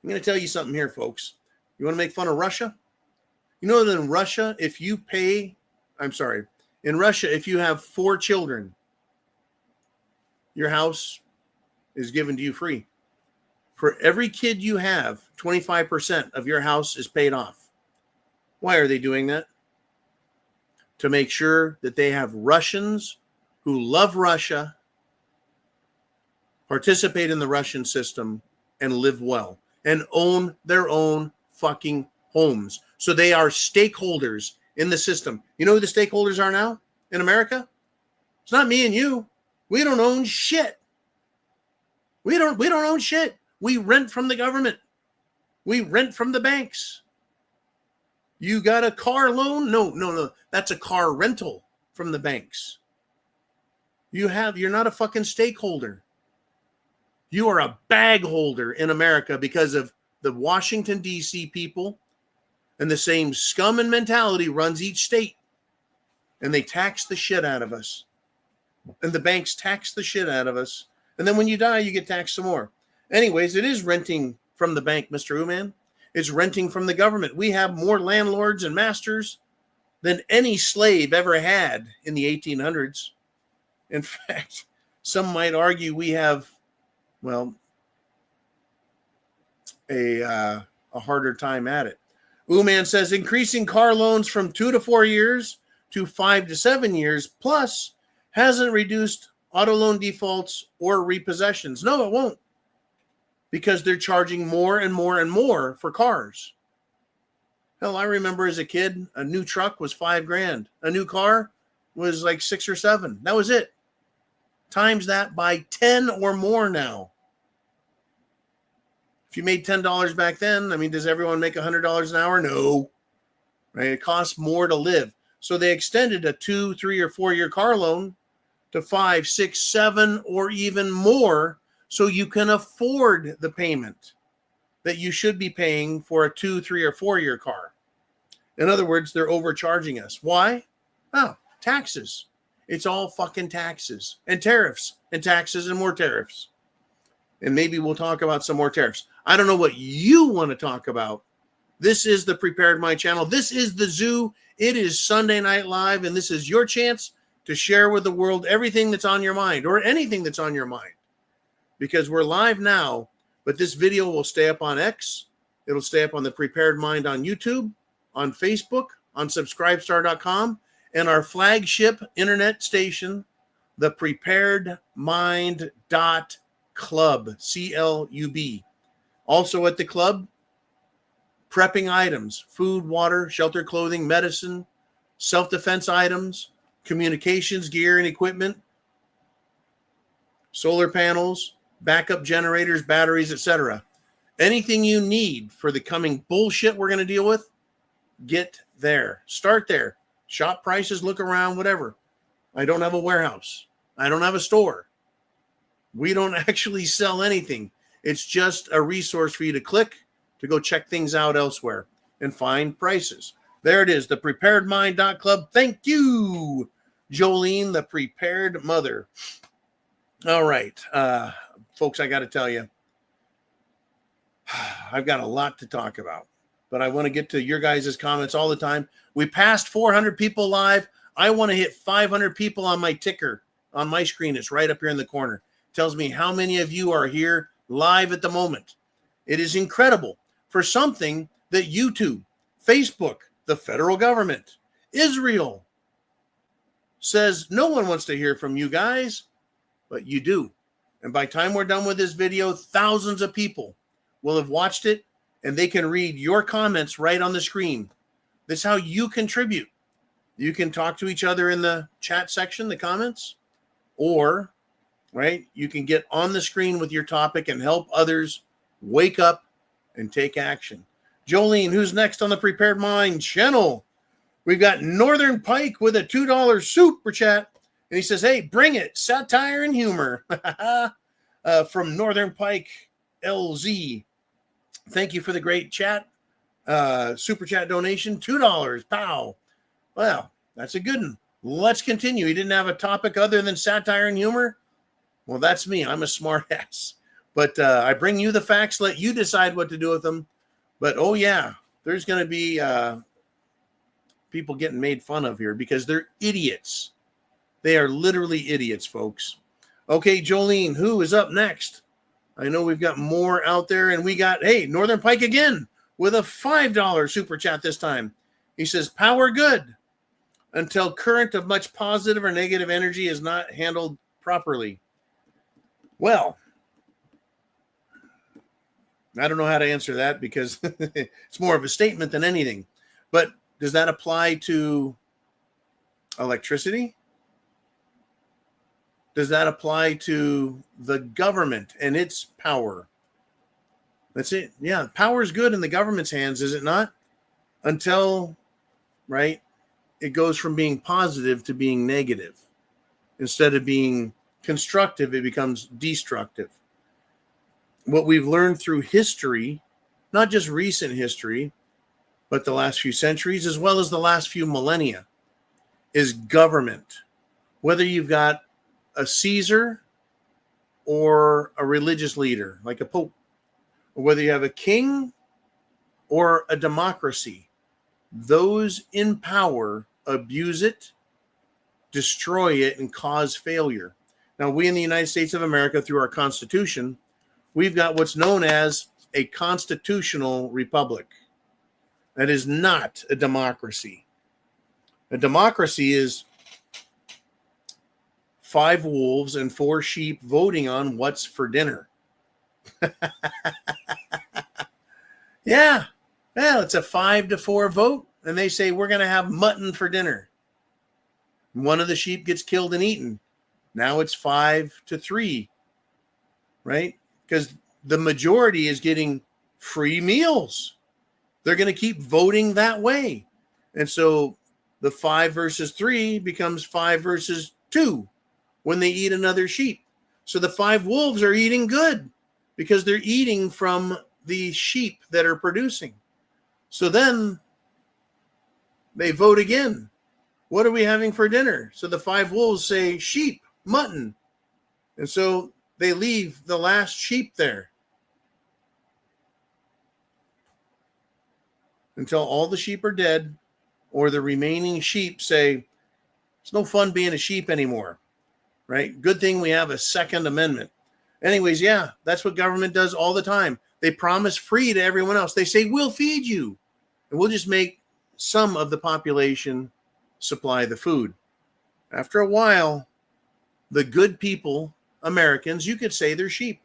I'm going to tell you something here, folks. You want to make fun of Russia? You know that in Russia, if you have 4 children, your house is given to you free. For every kid you have, 25% of your house is paid off. Why are they doing that? To make sure that they have Russians who love Russia, participate in the Russian system, and live well, and own their own fucking homes. So they are stakeholders in the system. You know who the stakeholders are now in America? It's not me and you. We don't own shit. We don't own shit. We rent from the government. We rent from the banks. You got a car loan? No. That's a car rental from the banks. You're not a fucking stakeholder. You are a bag holder in America because of the Washington, D.C. people, and the same scum and mentality runs each state. And they tax the shit out of us. And the banks tax the shit out of us. And then when you die, you get taxed some more. Anyways, it is renting from the bank, Mr. Uman. It's renting from the government. We have more landlords and masters than any slave ever had in the 1800s. In fact, some might argue we have, well, a harder time at it. Uman says increasing car loans from 2 to 4 years to 5 to 7 years plus hasn't reduced auto loan defaults or repossessions. No, it won't, because they're charging more and more and more for cars. Hell, I remember as a kid, a new truck was $5,000. A new car was like 6 or 7. That was it. Times that by 10 or more now. If you made $10 back then, I mean, does everyone make $100 an hour? No. Right? It costs more to live. So they extended a 2, 3, or 4 year car loan to 5, 6, 7, or even more, so you can afford the payment that you should be paying for a 2, 3, or 4 year car. In other words, they're overcharging us. Why? Oh, taxes. It's all fucking taxes and tariffs and taxes and more tariffs. And maybe we'll talk about some more tariffs. I don't know what you want to talk about. This is the Prepared Mind channel. This is the zoo. It is Sunday Night Live, and this is your chance to share with the world everything that's on your mind or anything that's on your mind. Because we're live now, but this video will stay up on X. It'll stay up on the Prepared Mind on YouTube, on Facebook, on subscribestar.com, and our flagship internet station, the preparedmind.club, C-L-U-B. Also at the club, prepping items, food, water, shelter, clothing, medicine, self-defense items, communications gear and equipment, solar panels, backup generators, batteries, etc. Anything you need for the coming bullshit we're going to deal with, get there. Start there. Shop prices, look around, whatever. I don't have a warehouse. I don't have a store. We don't actually sell anything. It's just a resource for you to click to go check things out elsewhere and find prices. There it is, the preparedmind.club. Thank you, Jolene, the prepared mother. All right, folks, I got to tell you, I've got a lot to talk about, but I want to get to your guys' comments all the time. We passed 400 people live. I want to hit 500 people on my ticker. On my screen, it's right up here in the corner. It tells me how many of you are here live at the moment. It is incredible for something that YouTube, Facebook, the federal government, Israel says no one wants to hear from you guys, but you do. And by the time we're done with this video, thousands of people will have watched it, and they can read your comments right on the screen. That's how you contribute. You can talk to each other in the chat section, the comments, or, right, you can get on the screen with your topic and help others wake up and take action. Jolene, who's next on the Prepared Mind channel? We've got Northern Pike with a $2 super chat. And he says, hey, bring it. Satire and humor. From Northern Pike LZ. Thank you for the great chat. Super chat donation, $2. Pow. Well, that's a good one. Let's continue. He didn't have a topic other than satire and humor. Well, that's me. I'm a smart ass. But I bring you the facts. Let you decide what to do with them. But, oh, yeah, there's going to be people getting made fun of here because they're idiots. They are literally idiots, folks. Okay, Jolene, who is up next? I know we've got more out there. And we got, hey, Northern Pike again with a $5 super chat this time. He says, power good until current of much positive or negative energy is not handled properly. Well, I don't know how to answer that because it's more of a statement than anything. But does that apply to electricity? Does that apply to the government and its power? That's it. Yeah, power is good in the government's hands, is it not? Until, right, it goes from being positive to being negative. Instead of being constructive, it becomes destructive. What we've learned through history, not just recent history, but the last few centuries, as well as the last few millennia, is government. Whether you've got a Caesar or a religious leader like a pope, or whether you have a king or a democracy, those in power abuse it, destroy it, and cause failure. Now, we in the United States of America, through our Constitution, we've got what's known as a constitutional republic. That is not a democracy. A democracy is 5 wolves and 4 sheep voting on what's for dinner. Yeah, it's a 5-4 vote, and they say we're going to have mutton for dinner. One of the sheep gets killed and eaten. Now it's 5-3, right? Because the majority is getting free meals. They're going to keep voting that way. And so the 5 versus 3 becomes 5 versus 2 when they eat another sheep. So the 5 wolves are eating good because they're eating from the sheep that are producing. So then they vote again. What are we having for dinner? So the 5 wolves say sheep, mutton. And so they leave the last sheep there until all the sheep are dead, or the remaining sheep say, it's no fun being a sheep anymore, right? Good thing we have a Second Amendment. Anyways, yeah, that's what government does all the time. They promise free to everyone else. They say, we'll feed you, and we'll just make some of the population supply the food. After a while, the good people, Americans, you could say they're sheep.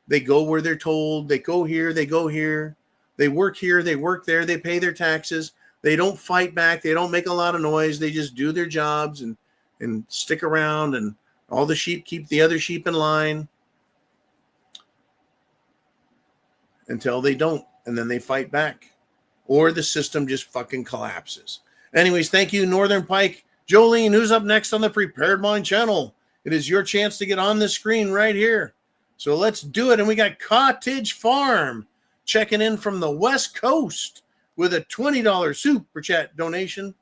They go where they're told. They go here, they go here. They work here, they work there. They pay their taxes. They don't fight back. They don't make a lot of noise. They just do their jobs and stick around, and all the sheep keep the other sheep in line until they don't, and then they fight back, or the system just fucking collapses. Anyways, thank you, Northern Pike. Jolene, who's up next on the Prepared Mind channel? It is your chance to get on the screen right here. So let's do it. And we got Cottage Farm checking in from the West Coast with a $20 super chat donation.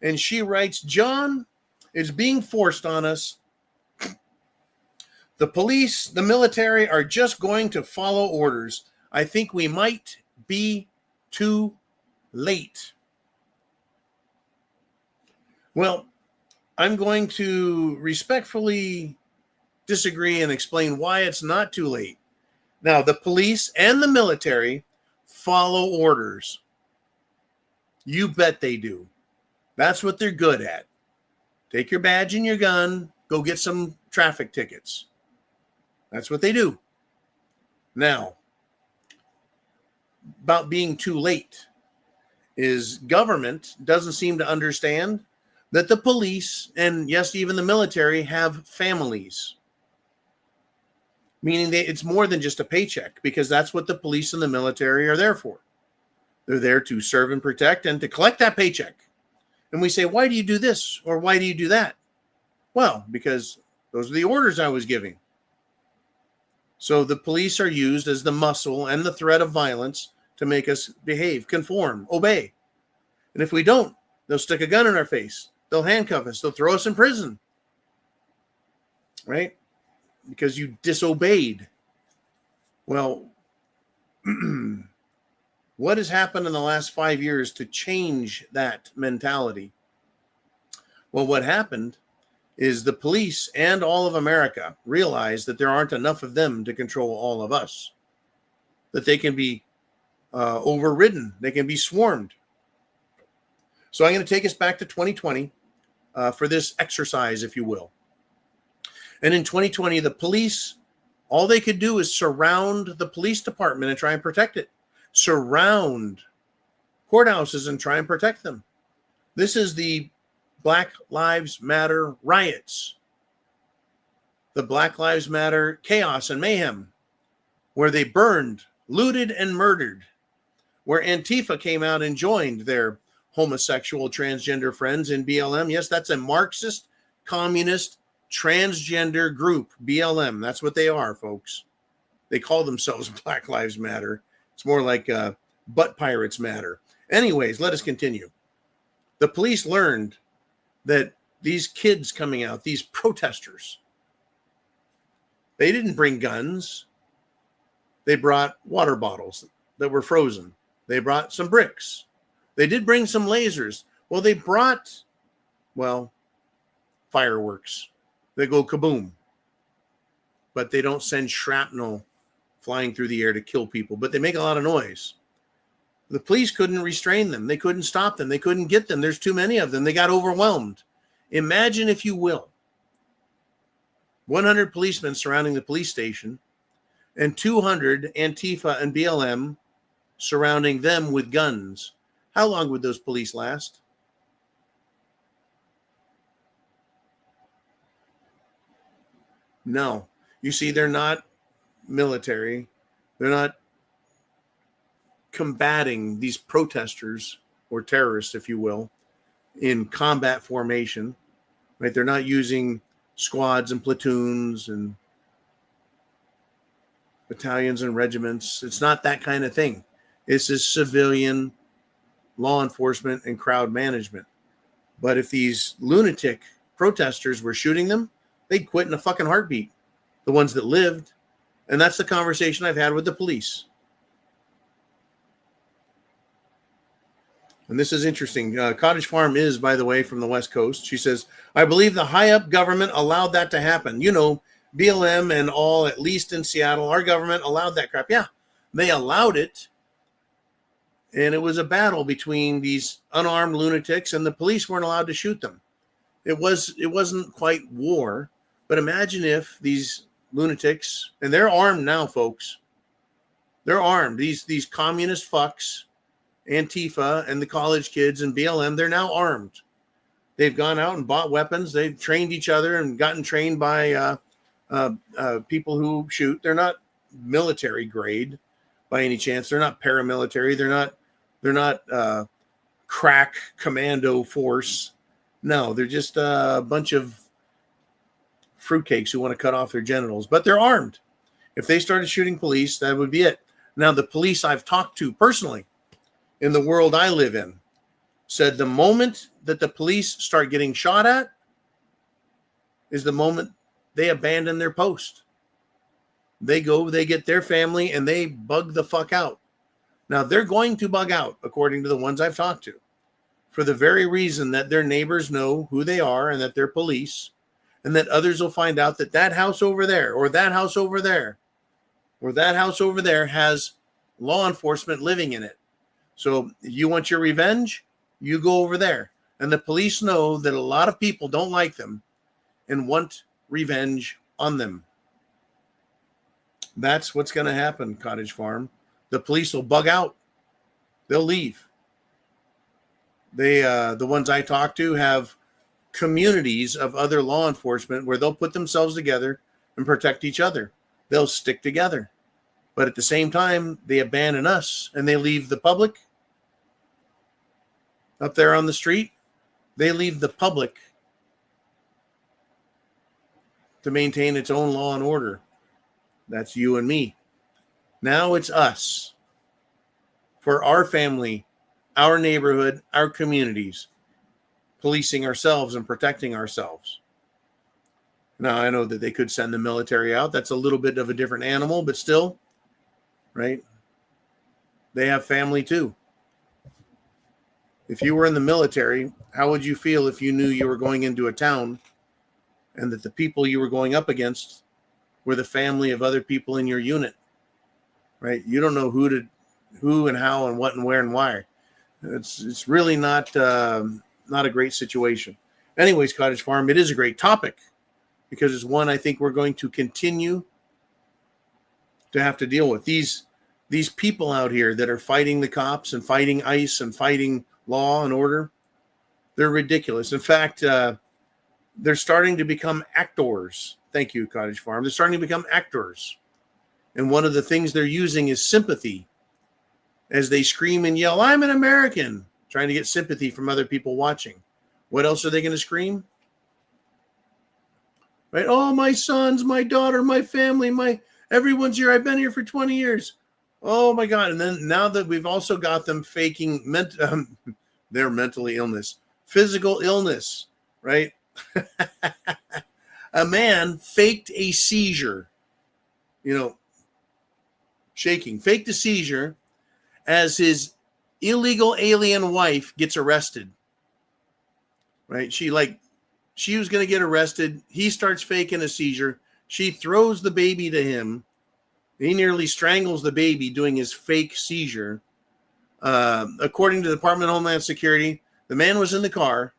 And she writes, John, it's being forced on us. The police, the military are just going to follow orders. I think we might be too late. Well, I'm going to respectfully disagree and explain why it's not too late. Now, the police and the military follow orders. You bet they do. That's what they're good at. Take your badge and your gun, go get some traffic tickets. That's what they do. Now, about being too late is government doesn't seem to understand that the police and, yes, even the military have families. Meaning it's more than just a paycheck, because that's what the police and the military are there for. They're there to serve and protect and to collect that paycheck. And we say, why do you do this? Or why do you do that? Well, because those are the orders I was giving. So the police are used as the muscle and the threat of violence to make us behave, conform, obey. And if we don't, they'll stick a gun in our face. They'll handcuff us. They'll throw us in prison. Right? Because you disobeyed. Well, what has happened in the last 5 years to change that mentality? Well, what happened is the police and all of America realized that there aren't enough of them to control all of us. That they can be overridden. They can be swarmed. So I'm going to take us back to 2020 for this exercise, if you will. And in 2020, the police, all they could do is surround the police department and try and protect it. Surround courthouses and try and protect them. This is the Black Lives Matter riots. The Black Lives Matter chaos and mayhem, where they burned, looted, and murdered. Where Antifa came out and joined their homosexual transgender friends in BLM. Yes, that's a Marxist, communist, transgender group, BLM. That's what they are, folks. They call themselves Black Lives Matter. It's more like Butt Pirates Matter. Anyways, let us continue. The police learned that these kids coming out, these protesters, they didn't bring guns. They brought water bottles that were frozen. They brought some bricks. They did bring some lasers. Well, they brought, fireworks. They go kaboom. But they don't send shrapnel flying through the air to kill people. But they make a lot of noise. The police couldn't restrain them. They couldn't stop them. They couldn't get them. There's too many of them. They got overwhelmed. Imagine, if you will, 100 policemen surrounding the police station and 200 Antifa and BLM surrounding them with guns. How long would those police last? No. You see, they're not military. They're not combating these protesters or terrorists, if you will, in combat formation, right? They're not using squads and platoons and battalions and regiments. It's not that kind of thing. This is civilian law enforcement and crowd management. But if these lunatic protesters were shooting them, they'd quit in a fucking heartbeat. The ones that lived. And that's the conversation I've had with the police. And this is interesting. Cottage Farm is, by the way, from the West Coast. She says, I believe the high-up government allowed that to happen. You know, BLM and all, at least in Seattle, our government allowed that crap. Yeah, they allowed it. And it was a battle between these unarmed lunatics, and the police weren't allowed to shoot them. It wasn't quite war. But imagine if these lunatics, and they're armed now, folks. They're armed. These communist fucks, Antifa and the college kids and BLM, they're now armed. They've gone out and bought weapons. They've trained each other and gotten trained by people who shoot. They're not military grade by any chance. They're not paramilitary. They're not crack commando force. No, they're just a bunch of fruitcakes who want to cut off their genitals. But they're armed. If they started shooting police, that would be it. Now, the police I've talked to personally in the world I live in said the moment that the police start getting shot at is the moment they abandon their post. They go, they get their family, and they bug the fuck out. Now, they're going to bug out, according to the ones I've talked to, for the very reason that their neighbors know who they are and that they're police, and that others will find out that that house over there, or that house over there, or that house over there has law enforcement living in it. So you want your revenge? You go over there. And the police know that a lot of people don't like them and want revenge on them. That's what's going to happen, Cottage Farm. The police will bug out. They'll leave. They, the ones I talk to, have communities of other law enforcement where they'll put themselves together and protect each other. They'll stick together. But at the same time, they abandon us and they leave the public up there on the street. They leave the public to maintain its own law and order. That's you and me. Now it's us. For our family, our neighborhood, our communities, policing ourselves and protecting ourselves. Now, I know that they could send the military out. That's a little bit of a different animal, but still, right? They have family too. If you were in the military, how would you feel if you knew you were going into a town and that the people you were going up against were the family of other people in your unit, right? You don't know who and how and what and where and why. It's really not a great situation. Anyways, Cottage Farm, it is a great topic because it's one I think we're going to continue to have to deal with. These people out here that are fighting the cops and fighting ICE and fighting law and order, they're ridiculous. In fact, they're starting to become actors. Thank you, Cottage Farm. They're starting to become actors. And one of the things they're using is sympathy as they scream and yell, I'm an American, trying to get sympathy from other people watching. What else are they going to scream? Right? Oh, my sons, my daughter, my family, everyone's here. I've been here for 20 years. Oh, my God. And then now that we've also got them faking their mentally illness, physical illness, right? A man faked a seizure, shaking, faked a seizure as his illegal alien wife gets arrested. Right? She was going to get arrested. He starts faking a seizure. She throws the baby to him. He nearly strangles the baby doing his fake seizure. According to the Department of Homeland Security, the man was in the car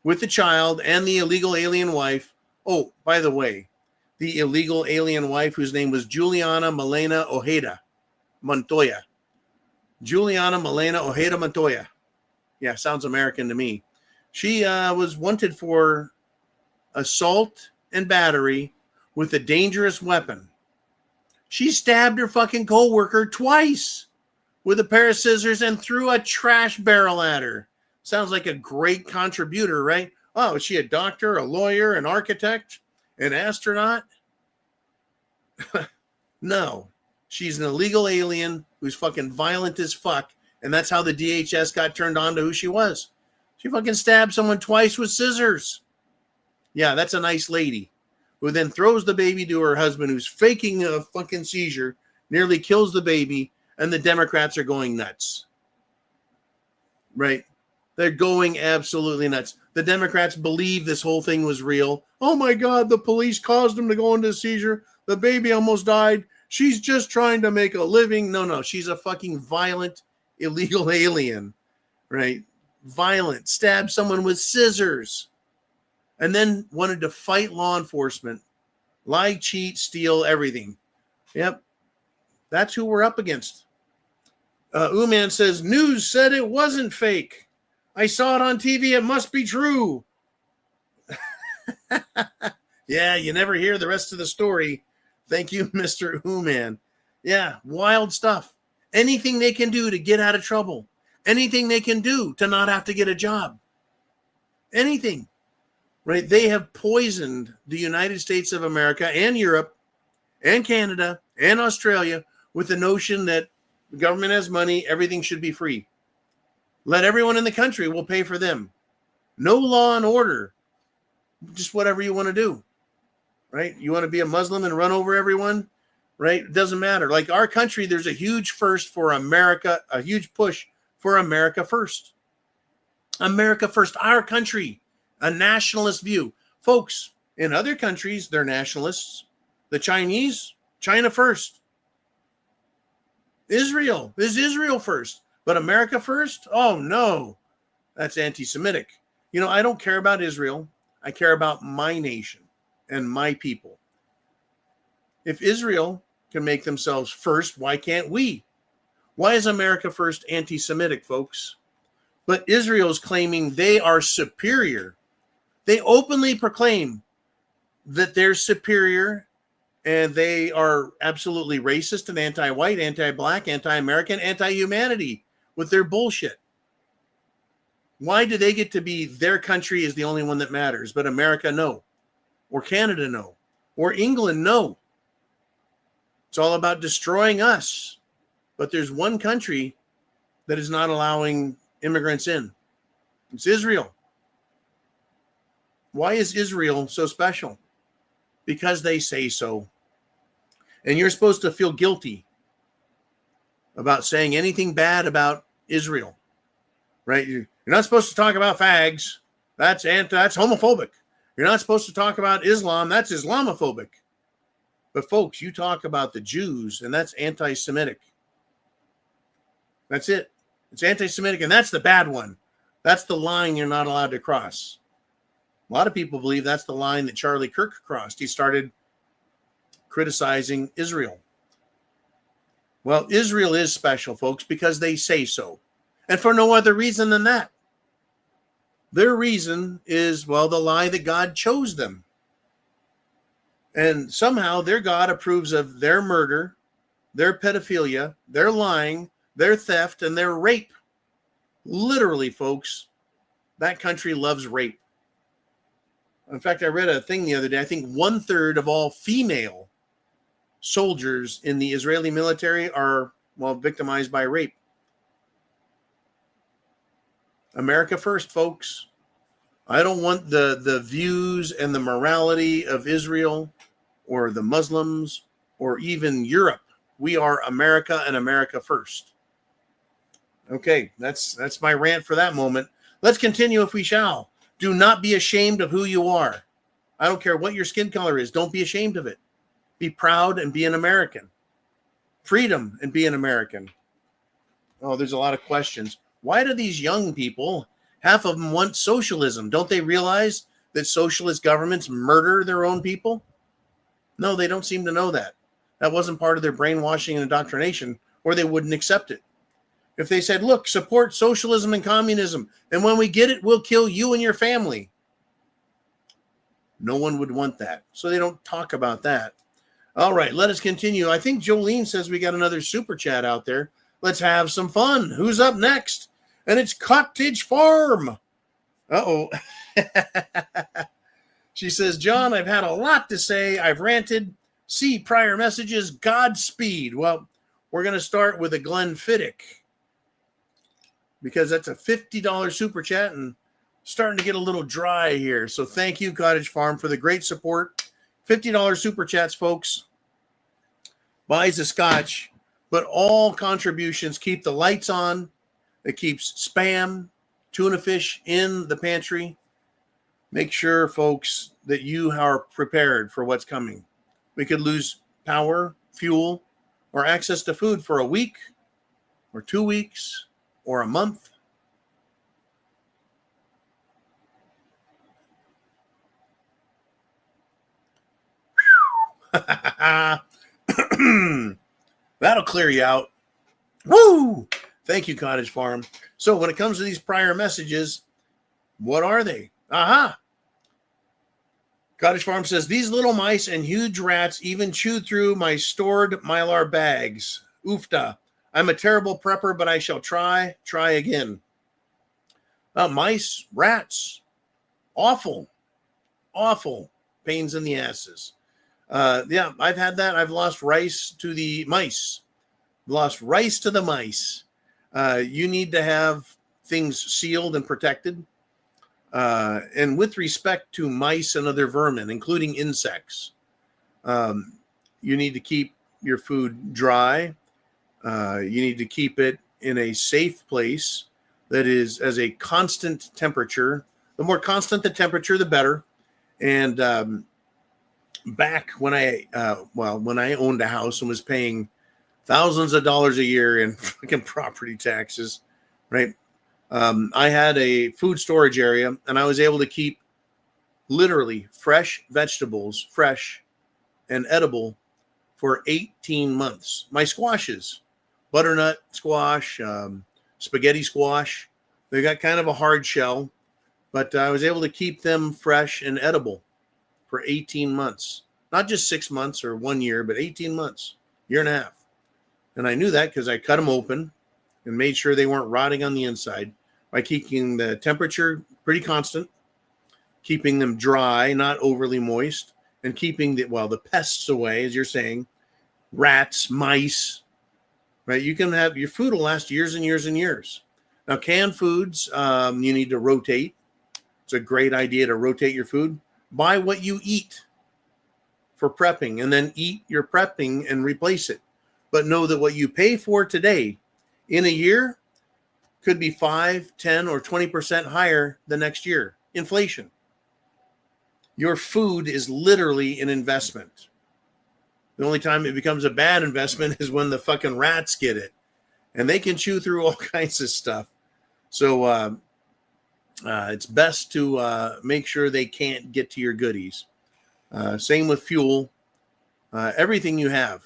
with the child and the illegal alien wife. Oh, by the way, the illegal alien wife, whose name was Juliana Malena Ojeda Montoya. Juliana Malena Ojeda Montoya. Yeah, sounds American to me. She was wanted for assault and battery with a dangerous weapon. She stabbed her fucking co-worker twice with a pair of scissors and threw a trash barrel at her. Sounds like a great contributor, right? Oh, is she a doctor, a lawyer, an architect, an astronaut? No. She's an illegal alien who's fucking violent as fuck, and that's how the DHS got turned on to who she was. She fucking stabbed someone twice with scissors. Yeah, that's a nice lady who then throws the baby to her husband, who's faking a fucking seizure, nearly kills the baby, and the Democrats are going nuts. Right? They're going absolutely nuts. The Democrats believe this whole thing was real. Oh my God, the police caused him to go into a seizure. The baby almost died. She's just trying to make a living. No, she's a fucking violent, illegal alien. Right? Violent. Stabbed someone with scissors. And then wanted to fight law enforcement. Lie, cheat, steal, everything. Yep. That's who we're up against. Uman says, news said it wasn't fake. I saw it on TV. It must be true. Yeah, you never hear the rest of the story. Thank you, Mr. Uman. Yeah, wild stuff. Anything they can do to get out of trouble. Anything they can do to not have to get a job. Anything. Right? They have poisoned the United States of America and Europe and Canada and Australia with the notion that the government has money, everything should be free. Let everyone in the country will pay for them. No law and order. Just whatever you want to do. Right? You want to be a Muslim and run over everyone? Right? It doesn't matter. Like our country, there's a huge first for America, a huge push for America first. America first, our country, a nationalist view. Folks, in other countries, they're nationalists. The Chinese, China first. Israel is Israel first. But America first? Oh, no. That's anti-Semitic. I don't care about Israel. I care about my nation and my people. If Israel can make themselves first, why can't we? Why is America first anti-Semitic, folks? But Israel's claiming they are superior. They openly proclaim that they're superior and they are absolutely racist and anti-white, anti-black, anti-American, anti-humanity with their bullshit. Why do they get to be their country is the only one that matters, but America, no. Or Canada, no. Or England, no. It's all about destroying us. But there's one country that is not allowing immigrants in. It's Israel. Why is Israel so special? Because they say so. And you're supposed to feel guilty about saying anything bad about Israel, right? You're not supposed to talk about fags. That's homophobic. You're not supposed to talk about Islam. That's Islamophobic. But folks, you talk about the Jews, and that's anti-Semitic. That's it. It's anti-Semitic, and that's the bad one. That's the line you're not allowed to cross. A lot of people believe that's the line that Charlie Kirk crossed. He started criticizing Israel. Well, Israel is special, folks, because they say so. And for no other reason than that. Their reason is, well, the lie that God chose them. And somehow their God approves of their murder, their pedophilia, their lying, their theft, and their rape. Literally, folks, that country loves rape. In fact, I read a thing the other day. I think 1/3 of all female soldiers in the Israeli military are, victimized by rape. America first, folks. I don't want the views and the morality of Israel or the Muslims or even Europe. We are America and America first. Okay, that's my rant for that moment. Let's continue if we shall. Do not be ashamed of who you are. I don't care what your skin color is. Don't be ashamed of it. Be proud and be an American. Freedom and be an American. Oh, there's a lot of questions. Why do these young people, half of them want socialism? Don't they realize that socialist governments murder their own people? No, they don't seem to know that. That wasn't part of their brainwashing and indoctrination, or they wouldn't accept it. If they said, look, support socialism and communism, and when we get it, we'll kill you and your family. No one would want that. So they don't talk about that. All right, let us continue. I think Jolene says we got another super chat out there. Let's have some fun. Who's up next? And it's Cottage Farm. Uh-oh. She says, John, I've had a lot to say. I've ranted. See prior messages. Godspeed. Well, we're going to start with a Glenfiddich because that's a $50 super chat and starting to get a little dry here. So thank you, Cottage Farm, for the great support. $50 super chats, folks. Buys a scotch, but all contributions keep the lights on. It keeps Spam, tuna fish in the pantry. Make sure, folks, that you are prepared for what's coming. We could lose power, fuel, or access to food for a week or 2 weeks or a month. That'll clear you out. Woo! Thank you, Cottage Farm. So when it comes to these prior messages, what are they? Aha! Cottage Farm says, these little mice and huge rats even chewed through my stored Mylar bags. Oofta. I'm a terrible prepper, but I shall try again. Mice, rats, awful pains in the asses. Yeah, I've had that. I've lost rice to the mice. Lost rice to the mice. You need to have things sealed and protected. And with respect to mice and other vermin, including insects, you need to keep your food dry. You need to keep it in a safe place that is as a constant temperature. The more constant the temperature, the better. And back when I owned a house and was paying thousands of dollars a year in fucking property taxes, right? I had a food storage area, and I was able to keep literally fresh vegetables, fresh and edible, for 18 months. My squashes, butternut squash, spaghetti squash, they got kind of a hard shell, but I was able to keep them fresh and edible for 18 months. Not just 6 months or 1 year, but 18 months, year and a half. And I knew that because I cut them open and made sure they weren't rotting on the inside by keeping the temperature pretty constant, keeping them dry, not overly moist, and keeping the pests away, as you're saying, rats, mice, right? You can have your food will last years and years and years. Now, canned foods, you need to rotate. It's a great idea to rotate your food. Buy what you eat for prepping and then eat your prepping and replace it. But know that what you pay for today in a year could be 5, 10, or 20% higher the next year. Inflation. Your food is literally an investment. The only time it becomes a bad investment is when the fucking rats get it. And they can chew through all kinds of stuff. So it's best to make sure they can't get to your goodies. Same with fuel. Everything you have,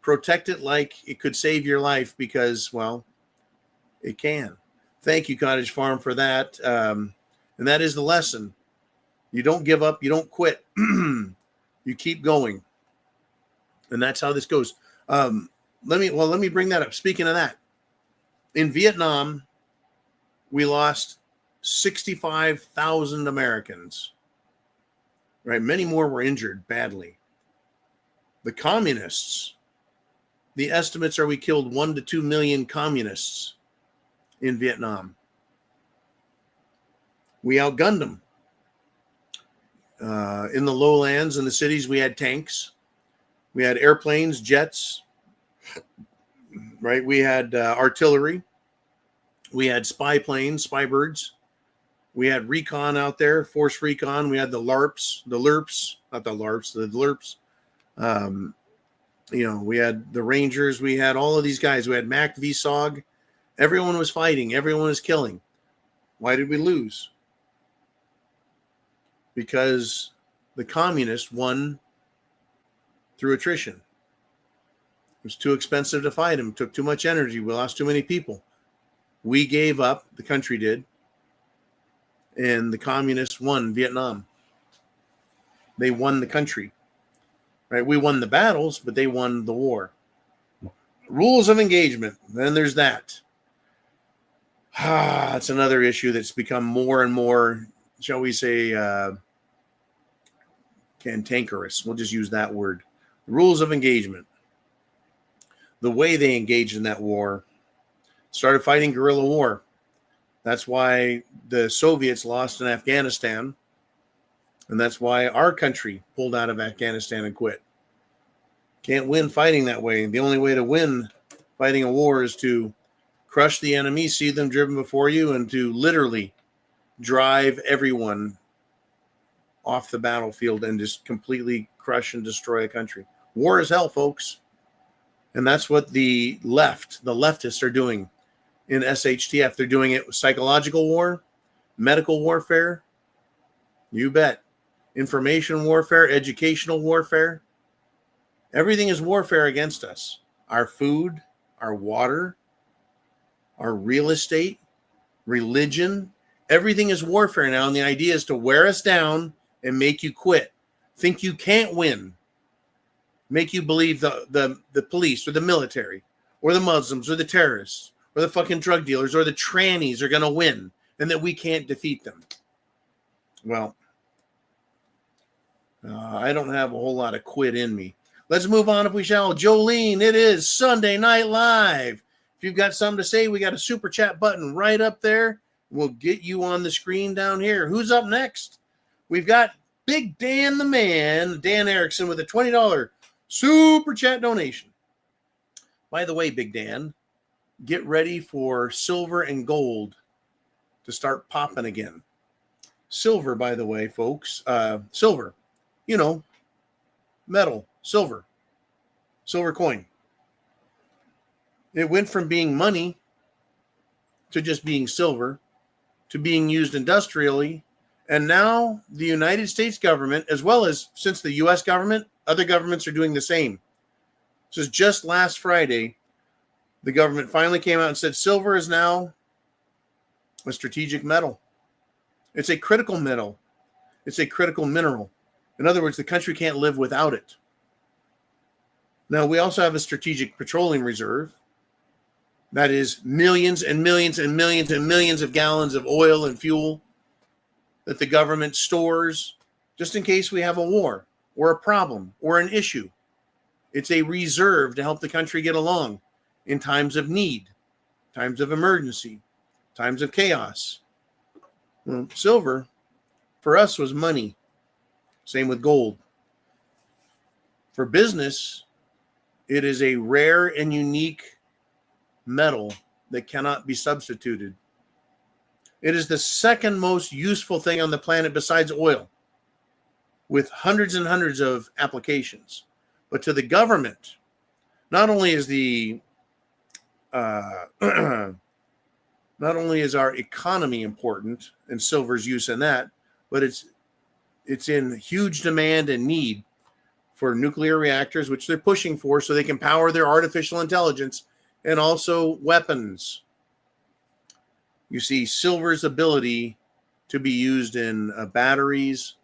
protect it like it could save your life because, well, it can. Thank you, Cottage Farm, for that. And that is the lesson. You don't give up. You don't quit. You keep going. And that's how this goes. Let me bring that up. Speaking of that, in Vietnam, we lost 65,000 Americans. Right? Many more were injured badly. The communists, the estimates are we killed 1 to 2 million communists in Vietnam. We outgunned them. In the lowlands and the cities, we had tanks. We had airplanes, jets, right? We had artillery. We had spy planes, spy birds. We had recon out there, force recon. We had the LARPs, the LERPs, not the LARPs, the LERPs. We had the Rangers. We had all of these guys. We had Mac VSOG. Everyone was fighting. Everyone was killing. Why did we lose? Because the communists won through attrition. It was too expensive to fight them. It took too much energy. We lost too many people. We gave up. The country did. And the communists won Vietnam. They won the country. Right? We won the battles, but they won the war. Rules of engagement. Then there's that. It's another issue that's become more and more, shall we say, cantankerous. We'll just use that word. Rules of engagement. The way they engaged in that war, started fighting guerrilla war. That's why the Soviets lost in Afghanistan. And that's why our country pulled out of Afghanistan and quit. Can't win fighting that way. The only way to win fighting a war is to crush the enemy, see them driven before you, and to literally drive everyone off the battlefield and just completely crush and destroy a country. War is hell, folks. And that's what the leftists are doing in SHTF. They're doing it with psychological war, medical warfare, you bet, information warfare, educational warfare. Everything is warfare against us. Our food, our water, our real estate, religion, everything is warfare now. And the idea is to wear us down and make you quit. Think you can't win. Make you believe the police or the military or the Muslims or the terrorists or the fucking drug dealers or the trannies are going to win and that we can't defeat them. Well, I don't have a whole lot of quit in me. Let's move on if we shall. Jolene, it is Sunday Night Live. If you've got something to say, we got a super chat button right up there. We'll get you on the screen down here. Who's up next? We've got Big Dan the Man, Dan Erickson, with a $20 super chat donation. By the way, Big Dan, get ready for silver and gold to start popping again. Silver, by the way, folks, silver, metal, silver coin. It went from being money to just being silver to being used industrially. And now the United States government, as well as since the U.S. government, other governments are doing the same. So just last Friday, the government finally came out and said silver is now a strategic metal. It's a critical metal. It's a critical mineral. In other words, the country can't live without it. Now, we also have a strategic petroleum reserve. That is millions and millions and millions and millions of gallons of oil and fuel that the government stores just in case we have a war or a problem or an issue. It's a reserve to help the country get along in times of need, times of emergency, times of chaos. Well, silver for us was money. Same with gold. For business, it is a rare and unique metal that cannot be substituted. It is the second most useful thing on the planet besides oil, with hundreds and hundreds of applications. But to the government, not only is not only is our economy important and silver's use in that, but it's in huge demand and need for nuclear reactors, which they're pushing for so they can power their artificial intelligence, and also weapons. You see silver's ability to be used in batteries,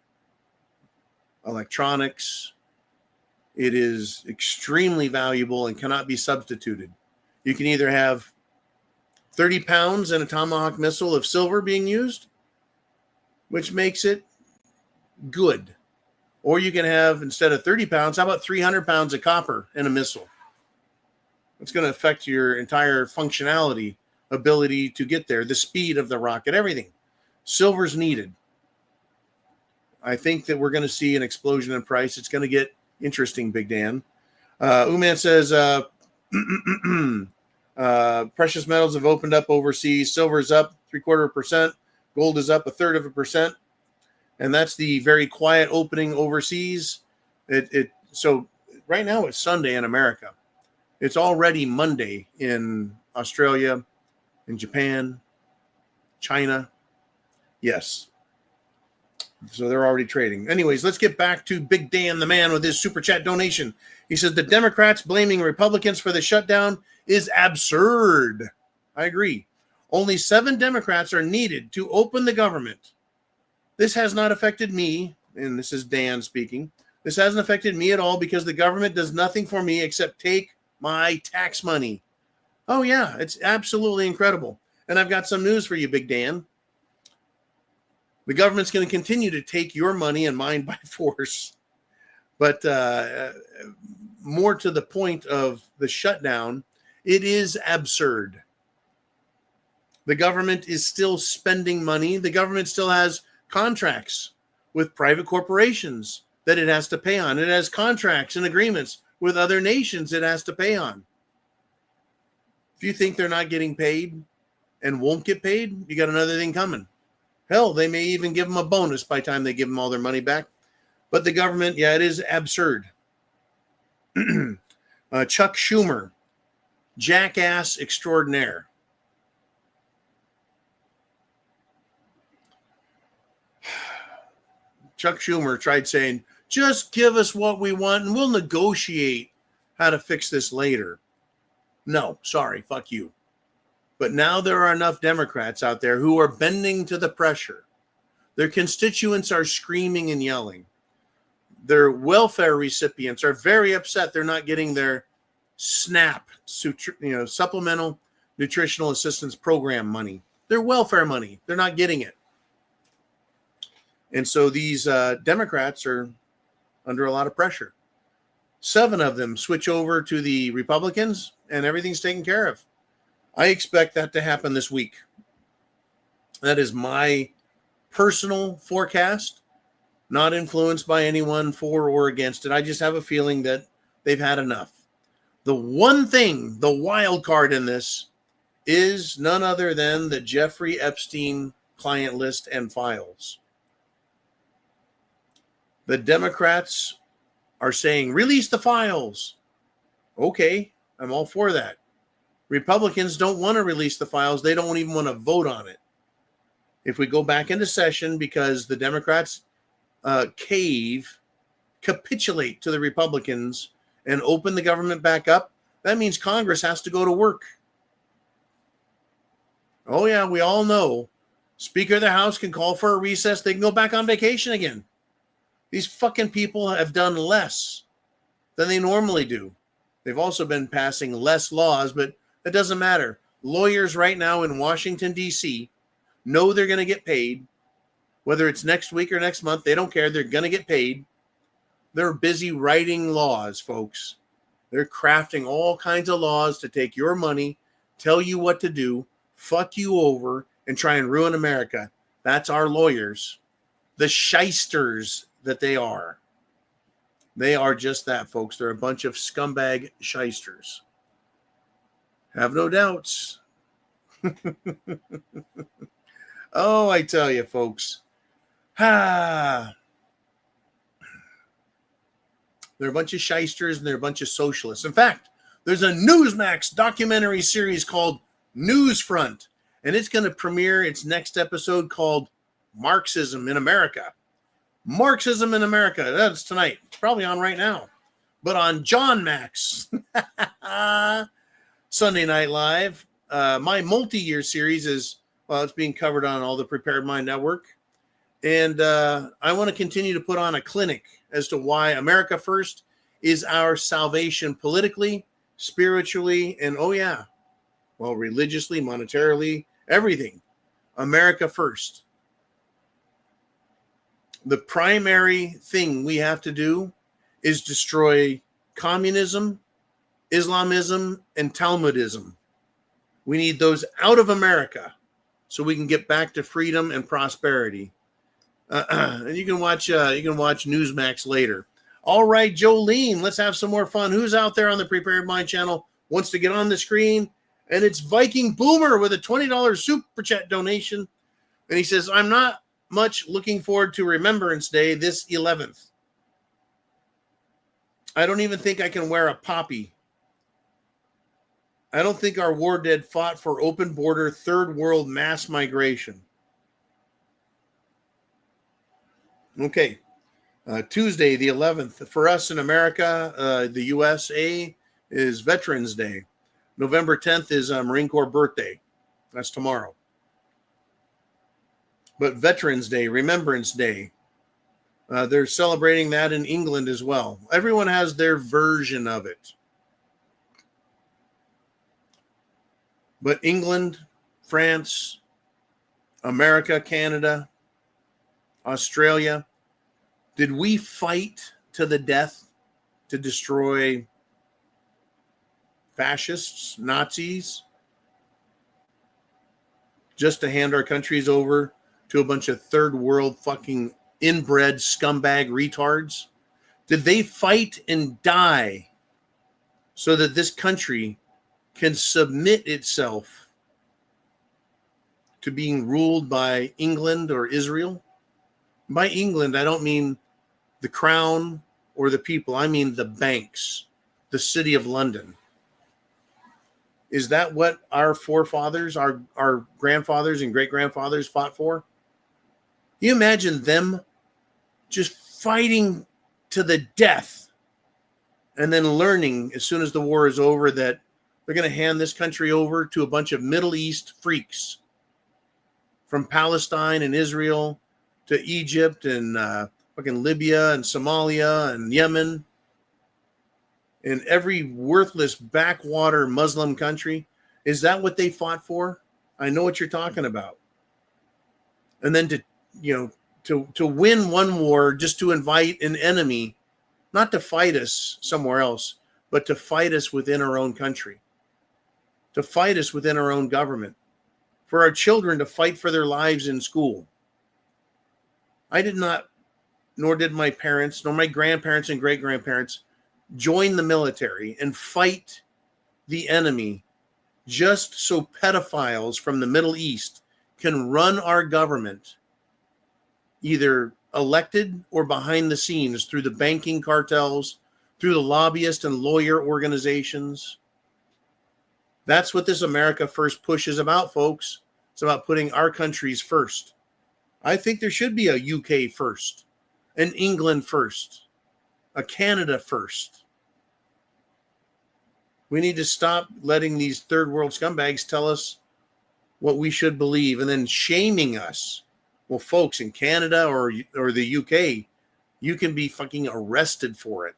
electronics. It is extremely valuable and cannot be substituted. You can either have 30 pounds in a Tomahawk missile of silver being used, which makes it good. Or you can have, instead of 30 pounds, how about 300 pounds of copper in a missile? It's going to affect your entire functionality, ability to get there, the speed of the rocket, everything. Silver's needed. I think that we're going to see an explosion in price. It's going to get interesting, Big Dan. Uman says precious metals have opened up overseas. Silver is up 0.75%. Gold is up 0.33%. And that's the very quiet opening overseas. So right now it's Sunday in America. It's already Monday in Australia, in Japan, China. Yes. So they're already trading. Anyways, let's get back to Big Dan, the man, with his super chat donation. He says the Democrats blaming Republicans for the shutdown is absurd. I agree. Only 7 Democrats are needed to open the government. This has not affected me, and this is Dan speaking. This hasn't affected me at all because the government does nothing for me except take my tax money. Oh, yeah, it's absolutely incredible. And I've got some news for you, Big Dan. The government's going to continue to take your money and mine by force. But more to the point of the shutdown, it is absurd. The government is still spending money. The government still has contracts with private corporations that it has to pay on. It has contracts and agreements with other nations it has to pay on. If you think they're not getting paid and won't get paid, you got another thing coming. Hell, they may even give them a bonus by the time they give them all their money back. But the government, yeah, it is absurd. Chuck Schumer, jackass extraordinaire. Chuck Schumer tried saying, just give us what we want and we'll negotiate how to fix this later. No, sorry, fuck you. But now there are enough Democrats out there who are bending to the pressure. Their constituents are screaming and yelling. Their welfare recipients are very upset they're not getting their SNAP, Supplemental Nutritional Assistance Program money. Their welfare money. They're not getting it. And so these Democrats are under a lot of pressure. 7 of them switch over to the Republicans and everything's taken care of. I expect that to happen this week. That is my personal forecast, not influenced by anyone for or against it. I just have a feeling that they've had enough. The one thing, the wild card in this, is none other than the Jeffrey Epstein client list and files. The Democrats are saying, release the files. Okay, I'm all for that. Republicans don't want to release the files. They don't even want to vote on it. If we go back into session because the Democrats capitulate to the Republicans and open the government back up, that means Congress has to go to work. Oh, yeah, we all know. Speaker of the House can call for a recess. They can go back on vacation again. These fucking people have done less than they normally do. They've also been passing less laws, but it doesn't matter. Lawyers right now in Washington, D.C. know they're going to get paid. Whether it's next week or next month, they don't care. They're going to get paid. They're busy writing laws, folks. They're crafting all kinds of laws to take your money, tell you what to do, fuck you over, and try and ruin America. That's our lawyers. The shysters that they are. They are just that, folks. They're a bunch of scumbag shysters. Have no doubts. Oh, I tell you, folks. They're a bunch of shysters and they're a bunch of socialists. In fact, there's a Newsmax documentary series called Newsfront, and it's going to premiere its next episode called Marxism in America. Marxism in America. That's tonight. It's probably on right now. But on John Max. Sunday Night Live. My multi-year series is, well, it's being covered on all the Prepared Mind Network. And I want to continue to put on a clinic as to why America First is our salvation politically, spiritually, and religiously, monetarily, everything. America First. The primary thing we have to do is destroy communism, Islamism, and Talmudism. We need those out of America. so we can get back to freedom and prosperity. And you can watch Newsmax later. All right, Jolene, let's have some more fun. Who's out there on the Prepared Mind channel wants to get on the screen? And it's Viking Boomer with a $20 super chat donation. And he says, I'm not much looking forward to Remembrance Day this 11th. I don't even think I can wear a poppy. I don't think our war dead fought for open border, third world mass migration. Okay. Tuesday, the 11th. For us in America, the USA, is Veterans Day. November 10th is Marine Corps birthday. That's tomorrow. But Veterans Day, Remembrance Day, they're celebrating that in England as well. Everyone has their version of it. But England, France, America, Canada, Australia, did we fight to the death to destroy fascists, Nazis, just to hand our countries over to a bunch of third world fucking inbred scumbag retards? Did they fight and die so that this country can submit itself to being ruled by England or Israel? By England, I don't mean the crown or the people. I mean the banks, the city of London. Is that what our forefathers, our grandfathers and great-grandfathers fought for? You imagine them just fighting to the death and then learning as soon as the war is over that they're going to hand this country over to a bunch of Middle East freaks from Palestine and Israel to Egypt and fucking Libya and Somalia and Yemen and every worthless backwater Muslim country. Is that what they fought for? I know what you're talking about. And then to win one war just to invite an enemy, not to fight us somewhere else, but to fight us within our own country, to fight us within our own government, for our children to fight for their lives in school. I did not, nor did my parents, nor my grandparents and great-grandparents join the military and fight the enemy just so pedophiles from the Middle East can run our government, either elected or behind the scenes through the banking cartels, through the lobbyist and lawyer organizations. That's what this America First push is about, folks. It's about putting our countries first. I think there should be a UK first, an England first, a Canada first. We need to stop letting these third world scumbags tell us what we should believe and then shaming us. Well, folks, in Canada or the UK, you can be fucking arrested for it,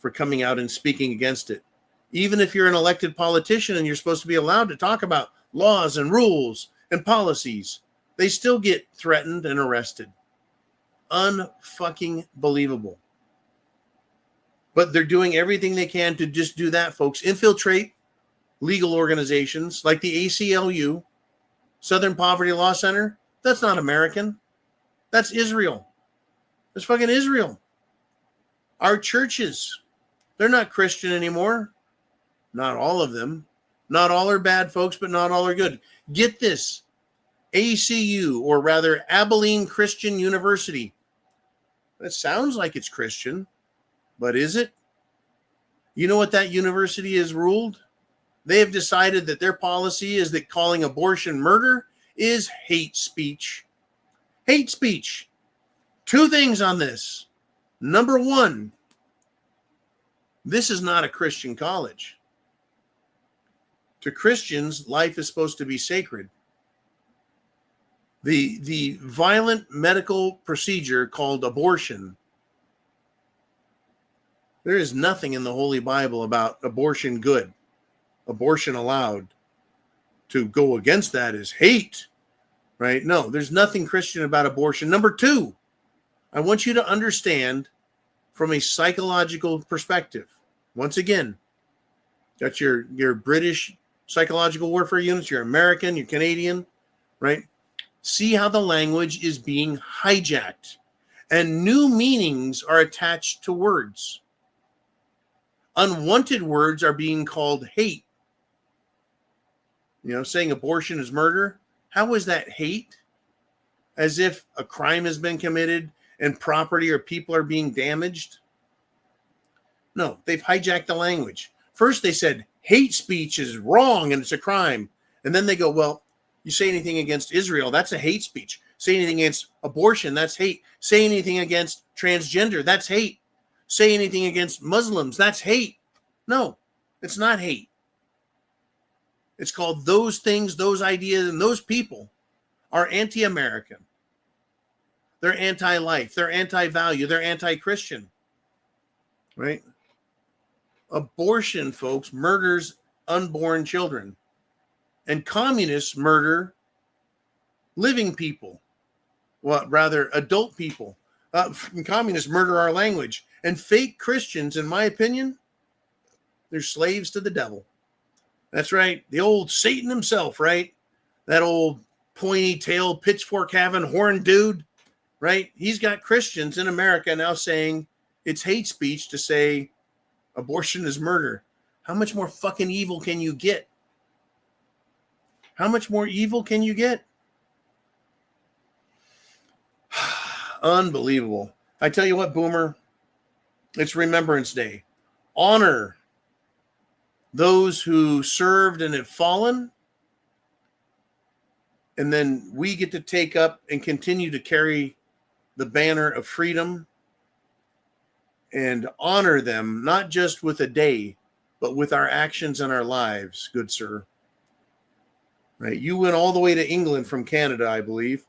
for coming out and speaking against it. Even if you're an elected politician and you're supposed to be allowed to talk about laws and rules and policies, they still get threatened and arrested. Unfucking believable. But they're doing everything they can to just do that, folks. Infiltrate legal organizations like the ACLU, Southern Poverty Law Center. That's not American. That's Israel. That's fucking Israel. Our churches, they're not Christian anymore. Not all of them. Not all are bad, folks, but not all are good. Get this. ACU, or rather Abilene Christian University. That sounds like it's Christian, but is it? You know what that university has ruled? They have decided that their policy is that calling abortion murder is hate speech. Hate speech. Two things on this. Number one, this is not a Christian college. To Christians, life is supposed to be sacred. The violent medical procedure called abortion, there is nothing in the Holy Bible about abortion good, abortion allowed. To go against that is hate, right? No, there's nothing Christian about abortion. Number two, I want you to understand from a psychological perspective. Once again, got your British psychological warfare units, your American, your Canadian, right? See how the language is being hijacked and new meanings are attached to words. Unwanted words are being called hate. Saying abortion is murder. How is that hate? As if a crime has been committed and property or people are being damaged? No, they've hijacked the language. First they said hate speech is wrong and it's a crime. And then they go, well, you say anything against Israel, that's a hate speech. Say anything against abortion, that's hate. Say anything against transgender, that's hate. Say anything against Muslims, that's hate. No, it's not hate. It's called those things, those ideas, and those people are anti-American. They're anti-life. They're anti-value. They're anti-Christian. Right? Abortion, folks, murders unborn children. And communists murder living people. Well, rather, adult people. Communists murder our language. And fake Christians, in my opinion, they're slaves to the devil. That's right. The old Satan himself, right? That old pointy tail, pitchfork having horn dude, right? He's got Christians in America now saying it's hate speech to say abortion is murder. How much more fucking evil can you get? How much more evil can you get? Unbelievable. I tell you what, Boomer, it's Remembrance Day. Honor those who served and have fallen, and then we get to take up and continue to carry the banner of freedom and honor them, not just with a day, but with our actions and our lives, good sir. Right? You went all the way to England from Canada, I believe,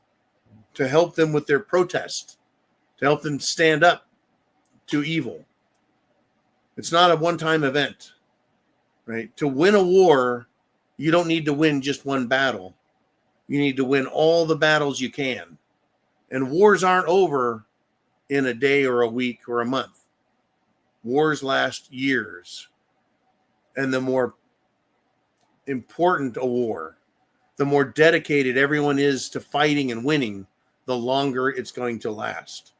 to help them with their protest, to help them stand up to evil. It's not a one-time event. Right? To win a war, you don't need to win just one battle. You need to win all the battles you can. And wars aren't over in a day or a week or a month. Wars last years. And the more important a war, the more dedicated everyone is to fighting and winning, the longer it's going to last.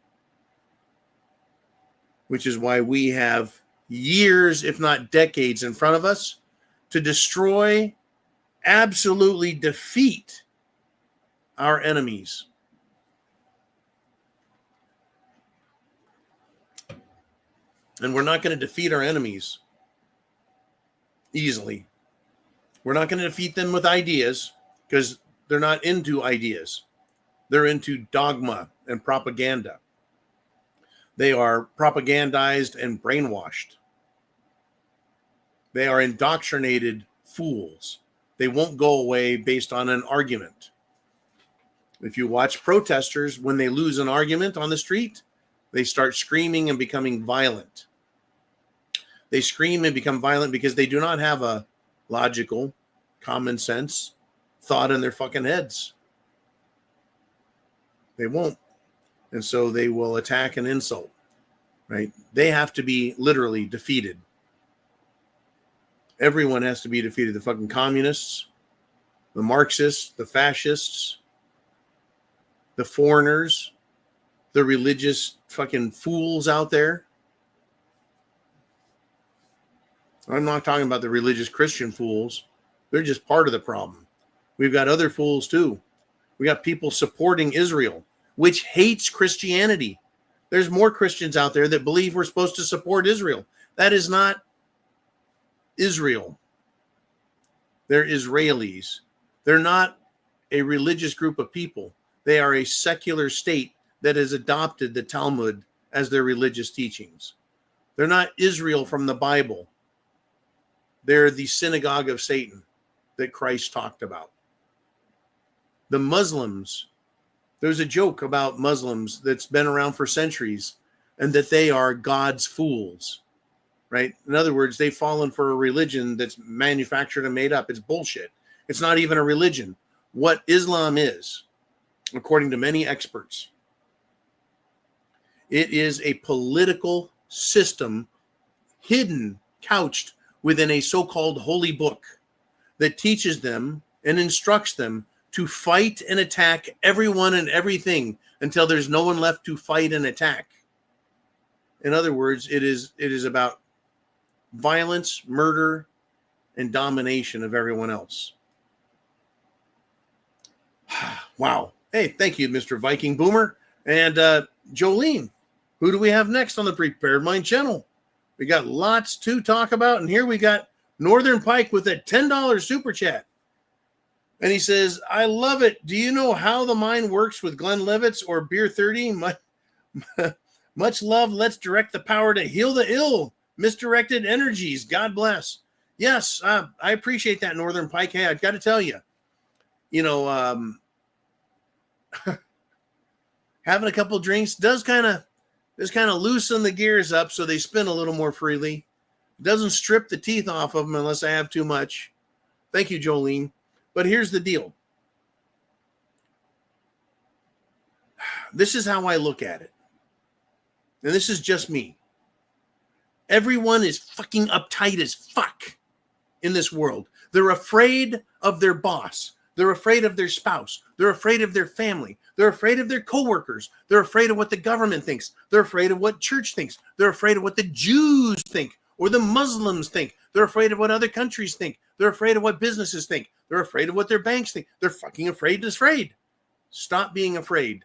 Which is why we have years, if not decades, in front of us to destroy, absolutely defeat our enemies. And we're not going to defeat our enemies easily. We're not going to defeat them with ideas because they're not into ideas. They're into dogma and propaganda. They are propagandized and brainwashed. They are indoctrinated fools. They won't go away based on an argument. If you watch protesters, when they lose an argument on the street, they start screaming and becoming violent. They scream and become violent because they do not have a logical, common sense thought in their fucking heads. They won't. And so they will attack and insult, right? They have to be literally defeated. Everyone has to be defeated. The fucking communists, the Marxists, the fascists, the foreigners, the religious fucking fools out there. I'm not talking about the religious Christian fools. They're just part of the problem. We've got other fools too. We got people supporting Israel, which hates Christianity. There's more Christians out there that believe we're supposed to support Israel. That is not Israel. They're Israelis. They're not a religious group of people. They are a secular state that has adopted the Talmud as their religious teachings. They're not Israel from the Bible. They're the synagogue of Satan that Christ talked about. The Muslims, there's a joke about Muslims that's been around for centuries and that they are God's fools, right? In other words, they've fallen for a religion that's manufactured and made up. It's bullshit. It's not even a religion. What Islam is, according to many experts, it is a political system hidden, couched within a so-called holy book that teaches them and instructs them to fight and attack everyone and everything until there's no one left to fight and attack. In other words, it is about violence, murder, and domination of everyone else. Wow. Hey, thank you, Mr. Viking Boomer. And Jolene, who do we have next on the Prepared Mind channel? We got lots to talk about. And here we got Northern Pike with a $10 super chat. And he says, I love it. Do you know how the mind works with Glenlivet's or Beer 30? Much love. Let's direct the power to heal the ill. Misdirected energies. God bless. Yes, I appreciate that, Northern Pike. Hey, I've got to tell you, having a couple drinks does kind of loosen the gears up so they spin a little more freely. It doesn't strip the teeth off of them unless I have too much. Thank you, Jolene. But here's the deal. This is how I look at it. And this is just me. Everyone is fucking uptight as fuck in this world. They're afraid of their boss. They're afraid of their spouse. They're afraid of their family. They're afraid of their coworkers. They're afraid of what the government thinks. They're afraid of what church thinks. They're afraid of what the Jews think or the Muslims think. They're afraid of what other countries think. They're afraid of what businesses think. They're afraid of what their banks think. They're fucking afraid. Stop being afraid.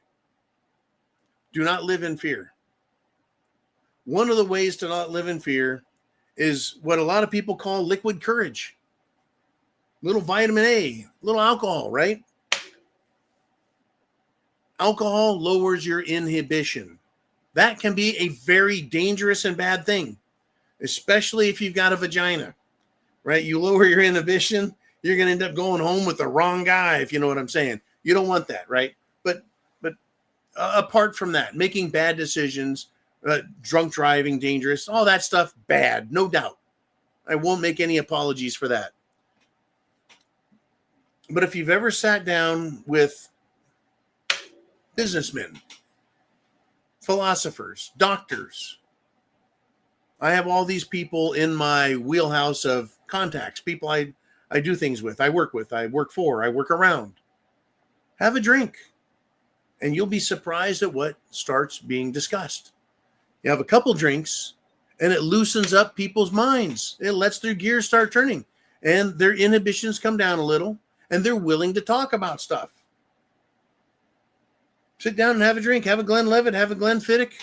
Do not live in fear. One of the ways to not live in fear is what a lot of people call liquid courage. Little vitamin A, little alcohol, right? Alcohol lowers your inhibition. That can be a very dangerous and bad thing, especially if you've got a vagina, right? You lower your inhibition, you're going to end up going home with the wrong guy, if you know what I'm saying. You don't want that, right? But apart from that, making bad decisions, drunk driving, dangerous, all that stuff, bad, no doubt. I won't make any apologies for that. But if you've ever sat down with businessmen, philosophers, doctors, I have all these people in my wheelhouse of contacts, people I do things with, I work for, I work around. Have a drink, and you'll be surprised at what starts being discussed. You have a couple drinks, and it loosens up people's minds. It lets their gears start turning, and their inhibitions come down a little, and they're willing to talk about stuff. Sit down and have a drink. Have a Glenlivet, have a Glenfiddich.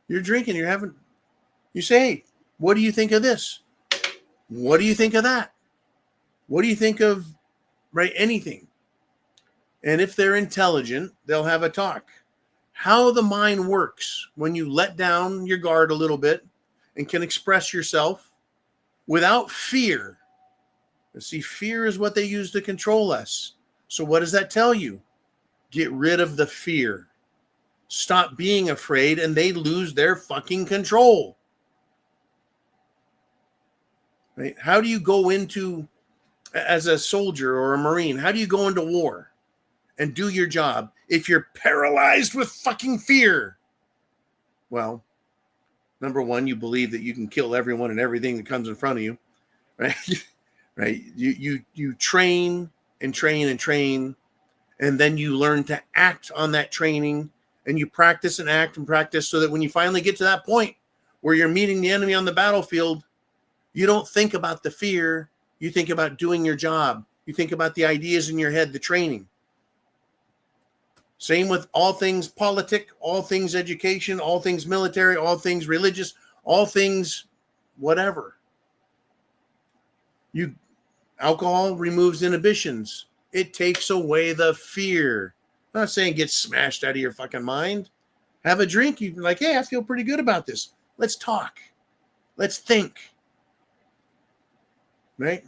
You're drinking, you say, hey, what do you think of this? What do you think of that? What do you think of, right, anything? And if they're intelligent, they'll have a talk. How the mind works when you let down your guard a little bit and can express yourself without fear. See, fear is what they use to control us. So what does that tell you? Get rid of the fear. Stop being afraid, and they lose their fucking control. Right? How do you go into, as a soldier or a Marine, how do you go into war and do your job if you're paralyzed with fucking fear? Well, number one, you believe that you can kill everyone and everything that comes in front of you, right? Right? You train and train and train, and then you learn to act on that training, and you practice and act and practice so that when you finally get to that point where you're meeting the enemy on the battlefield, you don't think about the fear. You think about doing your job. You think about the ideas in your head, the training. Same with all things politic, all things education, all things military, all things religious, all things whatever. Alcohol removes inhibitions. It takes away the fear. I'm not saying get smashed out of your fucking mind. Have a drink. You're like, hey, I feel pretty good about this. Let's talk. Let's think. Right?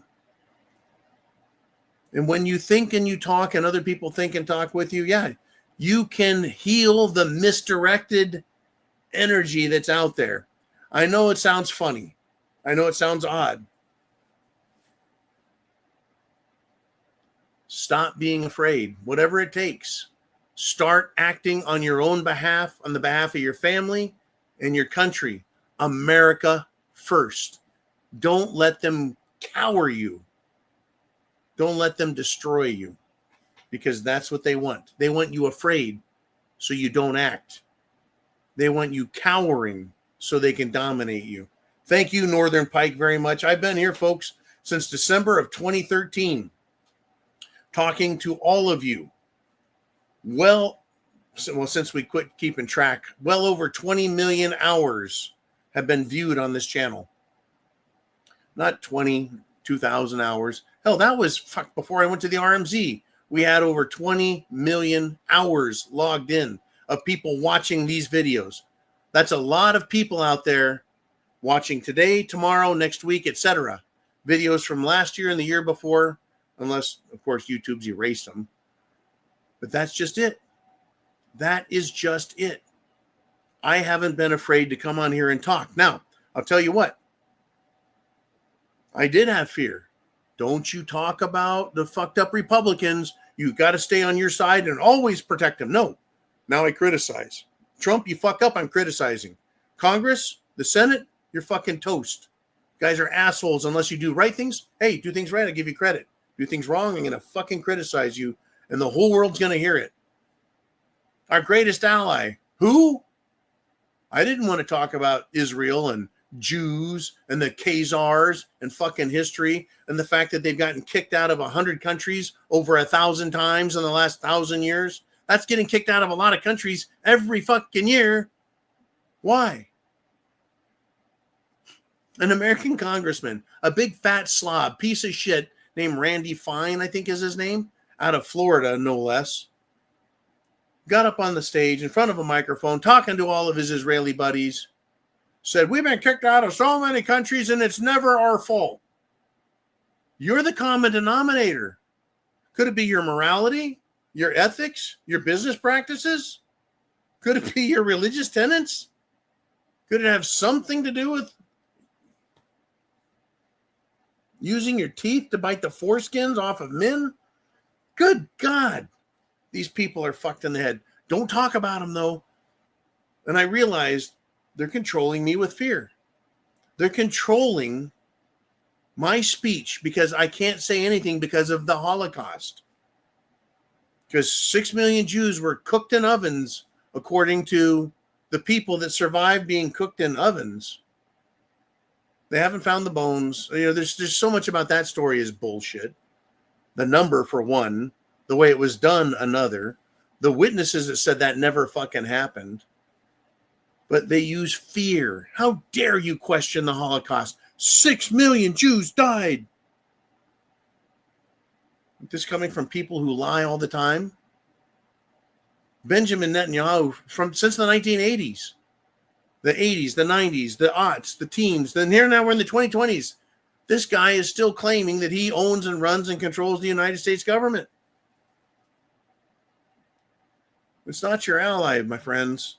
And when you think and you talk and other people think and talk with you, yeah, you can heal the misdirected energy that's out there. I know it sounds funny. I know it sounds odd. Stop being afraid, whatever it takes. Start acting on your own behalf, on the behalf of your family and your country. America first. Don't let them cower you. Don't let them destroy you. because that's what they want. They want you afraid so you don't act. They want you cowering so they can dominate you. Thank you, Northern Pike, very much. I've been here, folks, since December of 2013, talking to all of you. Well, since we quit keeping track, well over 20 million hours have been viewed on this channel. Not 22,000 hours. Hell, that was before I went to the RMZ. We had over 20 million hours logged in of people watching these videos. That's a lot of people out there watching today, tomorrow, next week, etc. Videos from last year and the year before, unless, of course, YouTube's erased them. But that's just it. That is just it. I haven't been afraid to come on here and talk. Now, I'll tell you what. I did have fear. Don't you talk about the fucked up Republicans. You got to stay on your side and always protect them. No. Now I criticize. Trump, you fuck up, I'm criticizing. Congress, the Senate, you're fucking toast. You guys are assholes unless you do right things. Hey, do things right, I give you credit. Do things wrong, I'm going to fucking criticize you, and the whole world's going to hear it. Our greatest ally. Who? I didn't want to talk about Israel and Jews and the Khazars and fucking history and the fact that they've gotten kicked out of 100 countries over 1,000 times in the last 1,000 years. That's getting kicked out of a lot of countries every fucking year. Why? An American congressman, a big fat slob, piece of shit named Randy Fine, I think is his name, out of Florida, no less, got up on the stage in front of a microphone talking to all of his Israeli buddies, said, we've been kicked out of so many countries and it's never our fault. You're the common denominator. Could it be your morality, your ethics, your business practices? Could it be your religious tenets? Could it have something to do with using your teeth to bite the foreskins off of men? Good God. These people are fucked in the head. Don't talk about them, though. And I realized they're controlling me with fear. They're controlling my speech because I can't say anything because of the Holocaust. Because 6 million Jews were cooked in ovens, according to the people that survived being cooked in ovens. They haven't found the bones. You know, there's so much about that story is bullshit. The number, for one. The way it was done, another. The witnesses that said that never fucking happened. But they use fear. How dare you question the Holocaust? 6 million Jews died. This coming from people who lie all the time. Benjamin Netanyahu, since the 1980s, the 80s, the 90s, the aughts, the teens, then here now we're in the 2020s. This guy is still claiming that he owns and runs and controls the United States government. It's not your ally, my friends.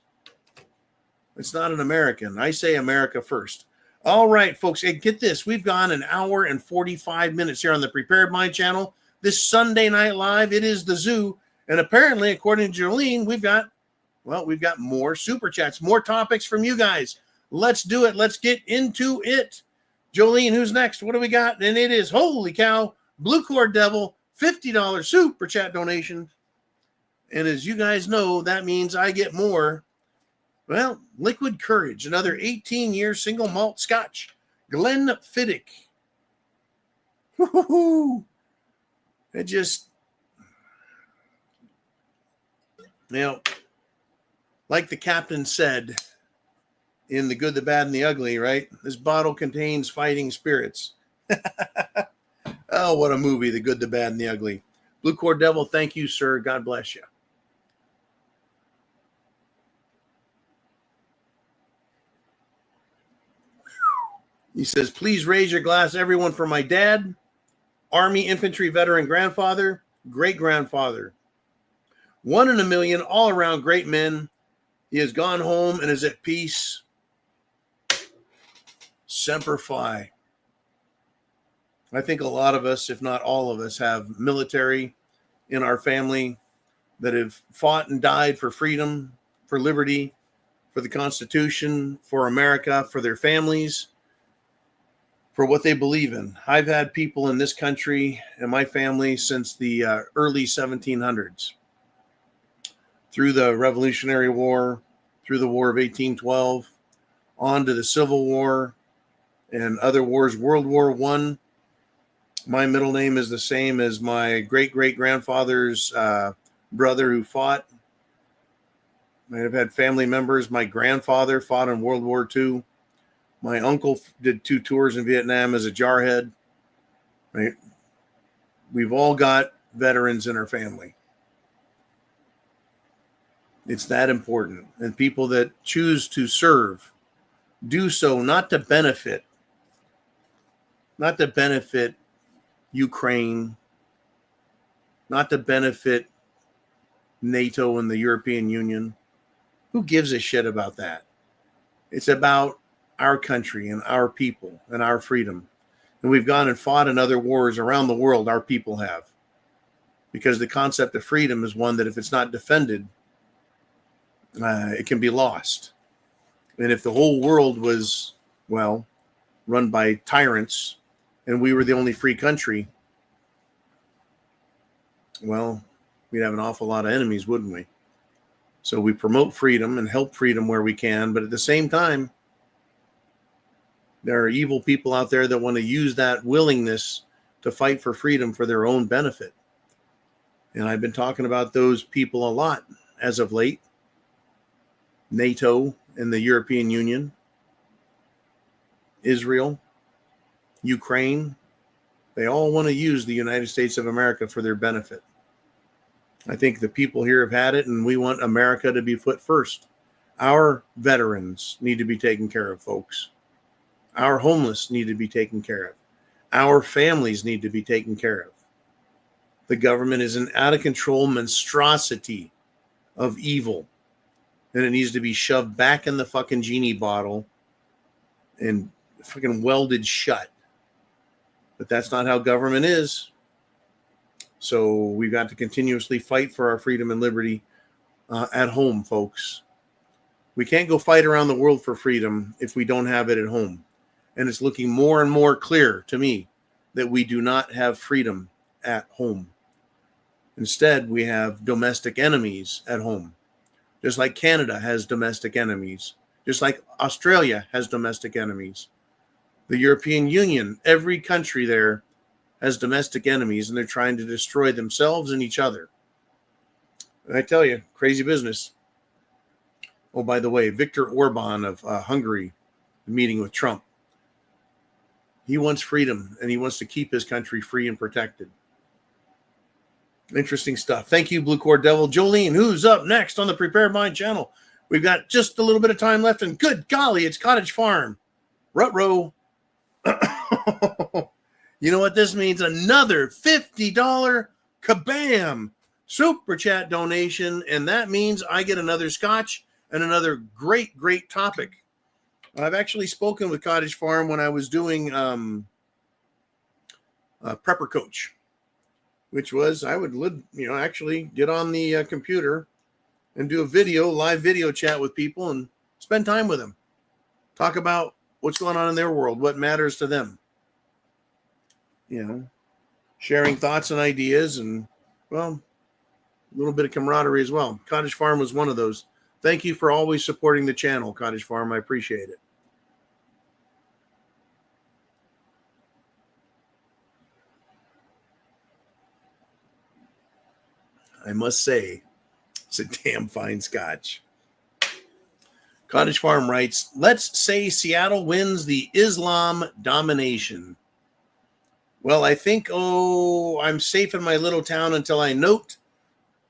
It's not an American. I say America first. All right, folks, hey, get this. We've gone an hour and 45 minutes here on the Prepared Mind channel. This Sunday night live, it is the zoo. And apparently, according to Jolene, we've got more super chats, more topics from you guys. Let's do it. Let's get into it. Jolene, who's next? What do we got? And it is, holy cow, Blue Cord Devil, $50 super chat donation. And as you guys know, that means I get more. Well, Liquid Courage, another 18-year single malt scotch. Glenn Fiddick. Woo-hoo-hoo. It just, you know, like the captain said in The Good, the Bad, and the Ugly, right? This bottle contains fighting spirits. Oh, what a movie, The Good, the Bad, and the Ugly. Blue Cord Devil, thank you, sir. God bless you. He says, please raise your glass, everyone, for my dad, Army infantry veteran grandfather, great-grandfather. 1 in a million, all-around great men. He has gone home and is at peace. Semper Fi. I think a lot of us, if not all of us, have military in our family that have fought and died for freedom, for liberty, for the Constitution, for America, for their families, for what they believe in. I've had people in this country and my family since the early 1700s, through the Revolutionary War, through the War of 1812, on to the Civil War and other wars. World War I, my middle name is the same as my great-great-grandfather's brother who fought. I have had family members. My grandfather fought in World War II. My uncle did 2 tours in Vietnam as a jarhead. Right? We've all got veterans in our family. It's that important. And people that choose to serve do so not to benefit Ukraine, not to benefit NATO and the European Union. Who gives a shit about that? It's about our country and our people and our freedom. And we've gone and fought in other wars around the world, our people have. Because the concept of freedom is one that if it's not defended, it can be lost. And if the whole world was, well, run by tyrants and we were the only free country, well, we'd have an awful lot of enemies, wouldn't we? So we promote freedom and help freedom where we can. But at the same time, there are evil people out there that want to use that willingness to fight for freedom for their own benefit. And I've been talking about those people a lot as of late. NATO and the European Union, Israel, Ukraine, they all want to use the United States of America for their benefit. I think the people here have had it, and we want America to be put first. Our veterans need to be taken care of, folks. Our homeless need to be taken care of. Our families need to be taken care of. The government is an out-of-control monstrosity of evil, and it needs to be shoved back in the fucking genie bottle and fucking welded shut. But that's not how government is. So we've got to continuously fight for our freedom and liberty at home, folks. We can't go fight around the world for freedom if we don't have it at home. And it's looking more and more clear to me that we do not have freedom at home. Instead, we have domestic enemies at home. Just like Canada has domestic enemies. Just like Australia has domestic enemies. The European Union, every country there has domestic enemies, and they're trying to destroy themselves and each other. And I tell you, crazy business. Oh, by the way, Viktor Orban of Hungary, meeting with Trump. He wants freedom, and he wants to keep his country free and protected. Interesting stuff. Thank you, Blue Cord Devil. Jolene, who's up next on the Prepared Mind channel? We've got just a little bit of time left, and good golly, it's Cottage Farm. Ruh-roh. You know what this means? Another $50 kabam super chat donation, and that means I get another scotch and another great topic. I've actually spoken with Cottage Farm when I was doing Prepper Coach, which was I would actually get on the computer and do a live video chat with people and spend time with them, talk about what's going on in their world, what matters to them. Sharing thoughts and ideas, and, well, a little bit of camaraderie as well. Cottage Farm was one of those. Thank you for always supporting the channel, Cottage Farm. I appreciate it. I must say, it's a damn fine scotch. Cottage Farm writes, let's say Seattle wins the Islam domination. Well, I think, I'm safe in my little town until I note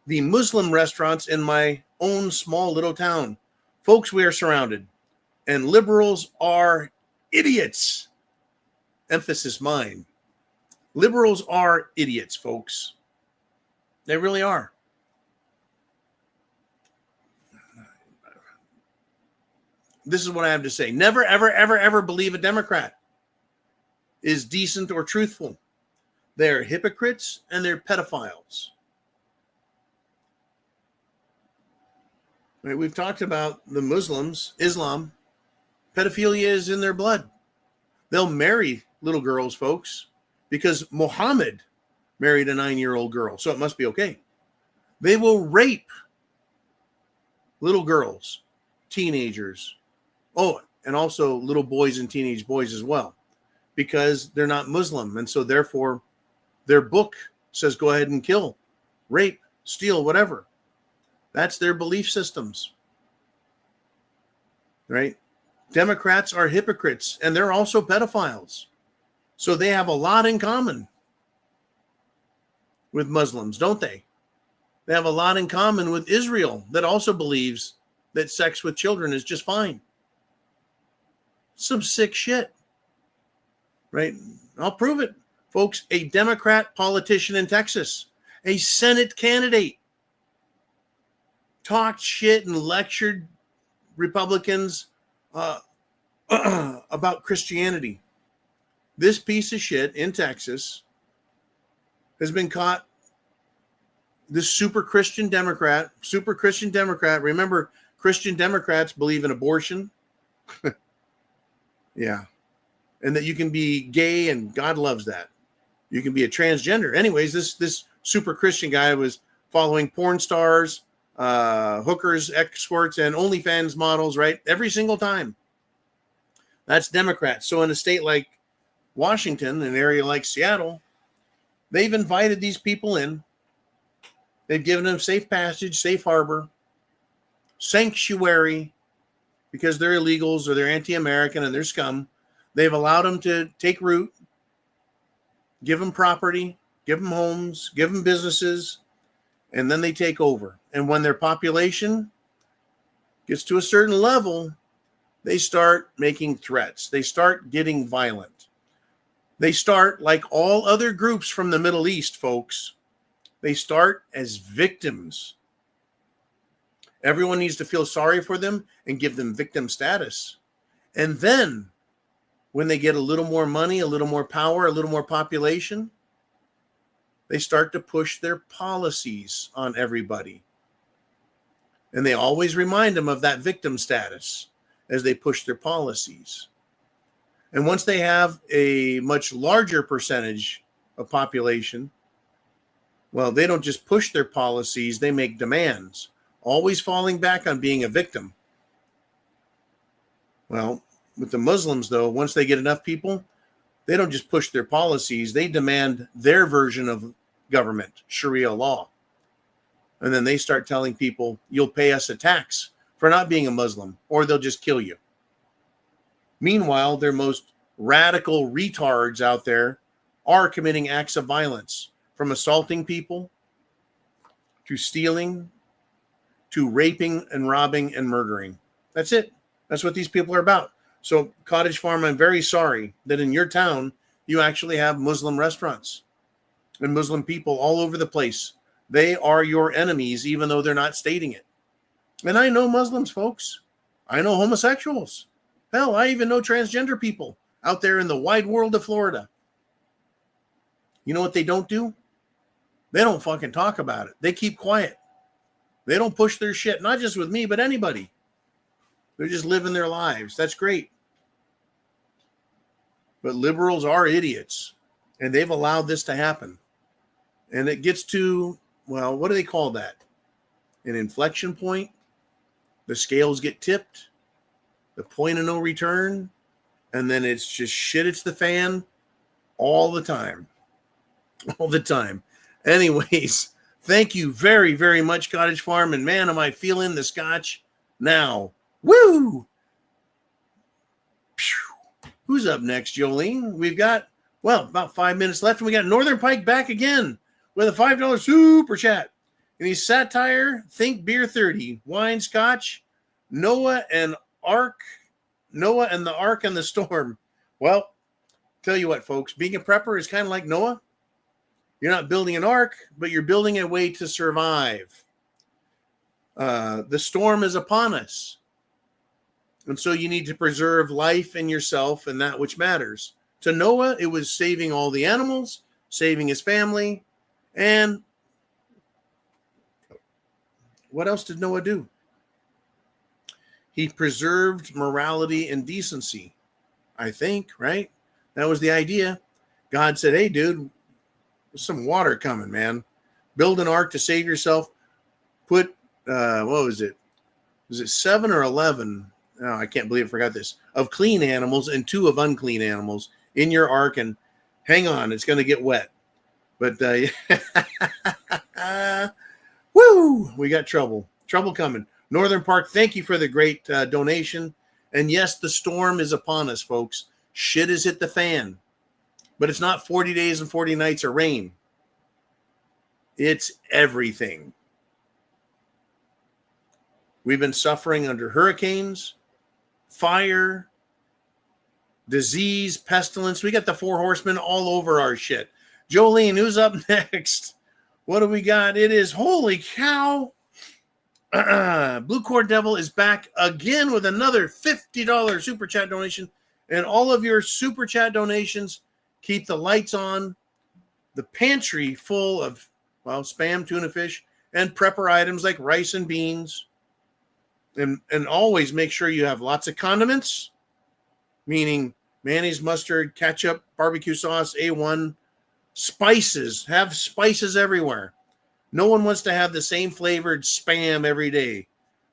the Muslim restaurants in my own small little town. Folks, we are surrounded, and liberals are idiots. Emphasis mine. Liberals are idiots, folks. They really are. This is what I have to say. Never, ever, ever, ever believe a Democrat is decent or truthful. They're hypocrites and they're pedophiles. Right? We've talked about the Muslims, Islam. Pedophilia is in their blood. They'll marry little girls, folks, because Muhammad married a 9-year-old girl, so it must be okay. They will rape little girls, teenagers, and also little boys and teenage boys as well, because they're not Muslim. And so therefore, their book says go ahead and kill, rape, steal, whatever. That's their belief systems, right? Democrats are hypocrites, and they're also pedophiles. So they have a lot in common with Muslims, don't they? They have a lot in common with Israel that also believes that sex with children is just fine. Some sick shit, right? I'll prove it. Folks, a Democrat politician in Texas, a Senate candidate, talked shit and lectured Republicans about Christianity. This piece of shit in Texas has been caught. This super Christian Democrat. Remember, Christian Democrats believe in abortion. Yeah. And that you can be gay, and God loves that. You can be a transgender. Anyways, this super Christian guy was following porn stars, hookers, escorts, and OnlyFans models, right? Every single time. That's Democrats. So in a state like Washington, an area like Seattle, they've invited these people in. They've given them safe passage, safe harbor, sanctuary, because they're illegals or they're anti-American and they're scum. They've allowed them to take root, give them property, give them homes, give them businesses, and then they take over. And when their population gets to a certain level, they start making threats. They start getting violent. They start, like all other groups from the Middle East, folks, they start as victims. Everyone needs to feel sorry for them and give them victim status. And then when they get a little more money, a little more power, a little more population, they start to push their policies on everybody. And they always remind them of that victim status as they push their policies. And once they have a much larger percentage of population, well, they don't just push their policies, they make demands, always falling back on being a victim. Well, with the Muslims, though, once they get enough people, they don't just push their policies, they demand their version of government, Sharia law. And then they start telling people, you'll pay us a tax for not being a Muslim, or they'll just kill you. Meanwhile, their most radical retards out there are committing acts of violence, from assaulting people to stealing to raping and robbing and murdering. That's it. That's what these people are about. So, Cottage Farm, I'm very sorry that in your town, you actually have Muslim restaurants and Muslim people all over the place. They are your enemies, even though they're not stating it. And I know Muslims, folks. I know homosexuals. Hell, I even know transgender people out there in the wide world of Florida. You know what they don't do? They don't fucking talk about it. They keep quiet. They don't push their shit, not just with me, but anybody. They're just living their lives. That's great. But liberals are idiots, and they've allowed this to happen. And it gets to, well, what do they call that? An inflection point. The scales get tipped. The point of no return. And then it's just shit. It's the fan all the time. All the time. Anyways, thank you very, very much, Cottage Farm. And man, am I feeling the scotch now. Woo! Pew. Who's up next, Jolene? We've got, well, about 5 minutes left. And we got Northern Pike back again with a $5 super chat. And he's satire, think beer 30, wine, scotch, Noah and the Ark and the Storm. Well, tell you what, folks, being a prepper is kind of like Noah. You're not building an ark, but you're building a way to survive. The storm is upon us. And so you need to preserve life and yourself and that which matters. To Noah, it was saving all the animals, saving his family. And what else did Noah do? He preserved morality and decency, I think, right? That was the idea. God said, hey, dude, there's some water coming, man. Build an ark to save yourself. Put, what was it? Was it 7 or 11? Oh, I can't believe I forgot this. Of clean animals and 2 of unclean animals in your ark. And hang on, it's going to get wet. But, woo, we got trouble. Trouble coming. Northern Park, thank you for the great donation. And yes, the storm is upon us, folks. Shit has hit the fan. But it's not 40 days and 40 nights of rain. It's everything. We've been suffering under hurricanes, fire, disease, pestilence. We got the 4 horsemen all over our shit. Jolene, who's up next? What do we got? It is, holy cow. Blue Cord Devil is back again with another $50 super chat donation. And all of your super chat donations keep the lights on, the pantry full of, well, Spam, tuna fish, and prepper items like rice and beans. And always make sure you have lots of condiments, meaning mayonnaise, mustard, ketchup, barbecue sauce, A1, spices. Have spices everywhere. No one wants to have the same flavored Spam every day,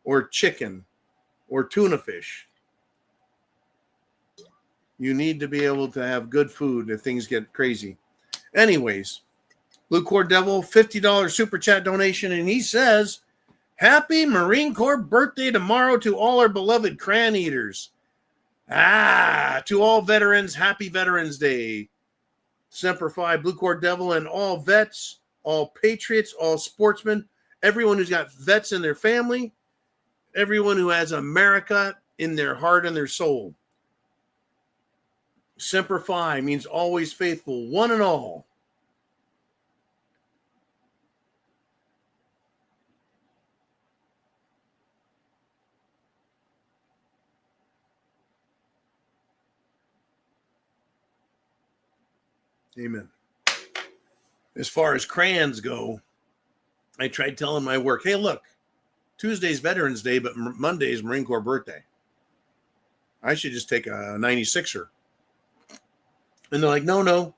or chicken, or tuna fish. You need to be able to have good food if things get crazy. Anyways, Blue Cord Devil, $50 super chat donation, and he says, happy Marine Corps birthday tomorrow to all our beloved cran eaters. To all veterans, happy Veterans Day. Semper Fi, Blue Cord Devil, and all vets, all patriots, all sportsmen, everyone who's got vets in their family, everyone who has America in their heart and their soul. Semper Fi means always faithful, one and all. Amen. As far as crayons go, I tried telling my work, hey, look, Tuesday's Veterans Day, but Monday's Marine Corps birthday. I should just take a 96er. And they're like, no.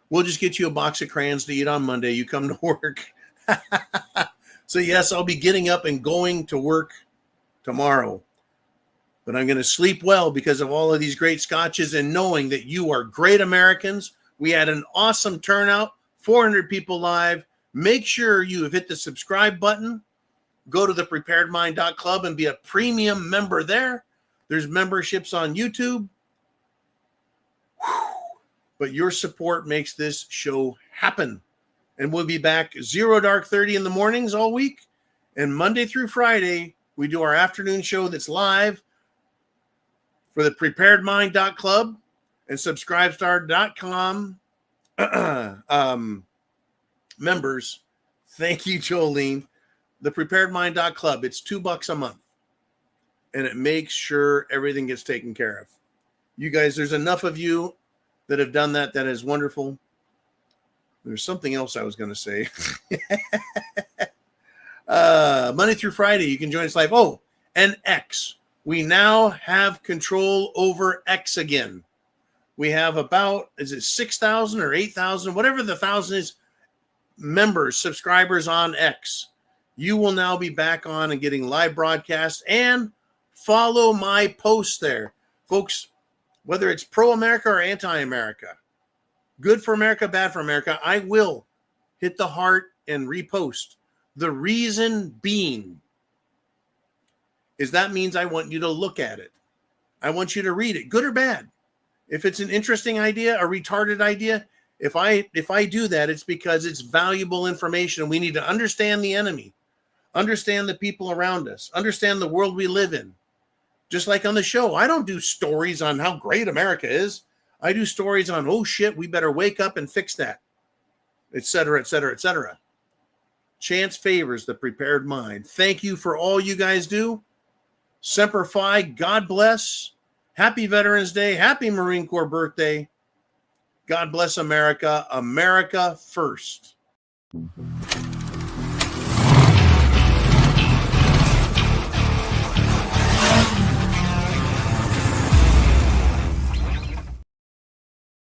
We'll just get you a box of crayons to eat on Monday. You come to work. So, yes, I'll be getting up and going to work tomorrow. But I'm going to sleep well because of all of these great scotches and knowing that you are great Americans. We had an awesome turnout, 400 people live. Make sure you have hit the subscribe button. Go to thepreparedmind.club and be a premium member there. There's memberships on YouTube. But your support makes this show happen. And we'll be back 0 dark 30 in the mornings all week. And Monday through Friday, we do our afternoon show that's live for the preparedmind.club and subscribestar.com members. Thank you, Jolene. The preparedmind.club. It's $2 a month. And it makes sure everything gets taken care of. You guys, there's enough of you that have done that. That is wonderful. There's something else I was going to say. Monday through Friday, you can join us live. Oh, and X. We now have control over X again. We have about, is it 6,000 or 8,000, whatever the 1,000 is, members, subscribers on X. You will now be back on and getting live broadcasts and follow my posts there. Folks, whether it's pro-America or anti-America, good for America, bad for America, I will hit the heart and repost. The reason being is that means I want you to look at it. I want you to read it, good or bad. If it's an interesting idea, a retarded idea, if I do that, it's because it's valuable information. We need to understand the enemy, understand the people around us, understand the world we live in. Just like on the show, I don't do stories on how great America is. I do stories on, oh shit, we better wake up and fix that, et cetera, et cetera, et cetera. Chance favors the prepared mind. Thank you for all you guys do. Semper Fi, God bless. Happy Veterans Day. Happy Marine Corps birthday. God bless America. America first.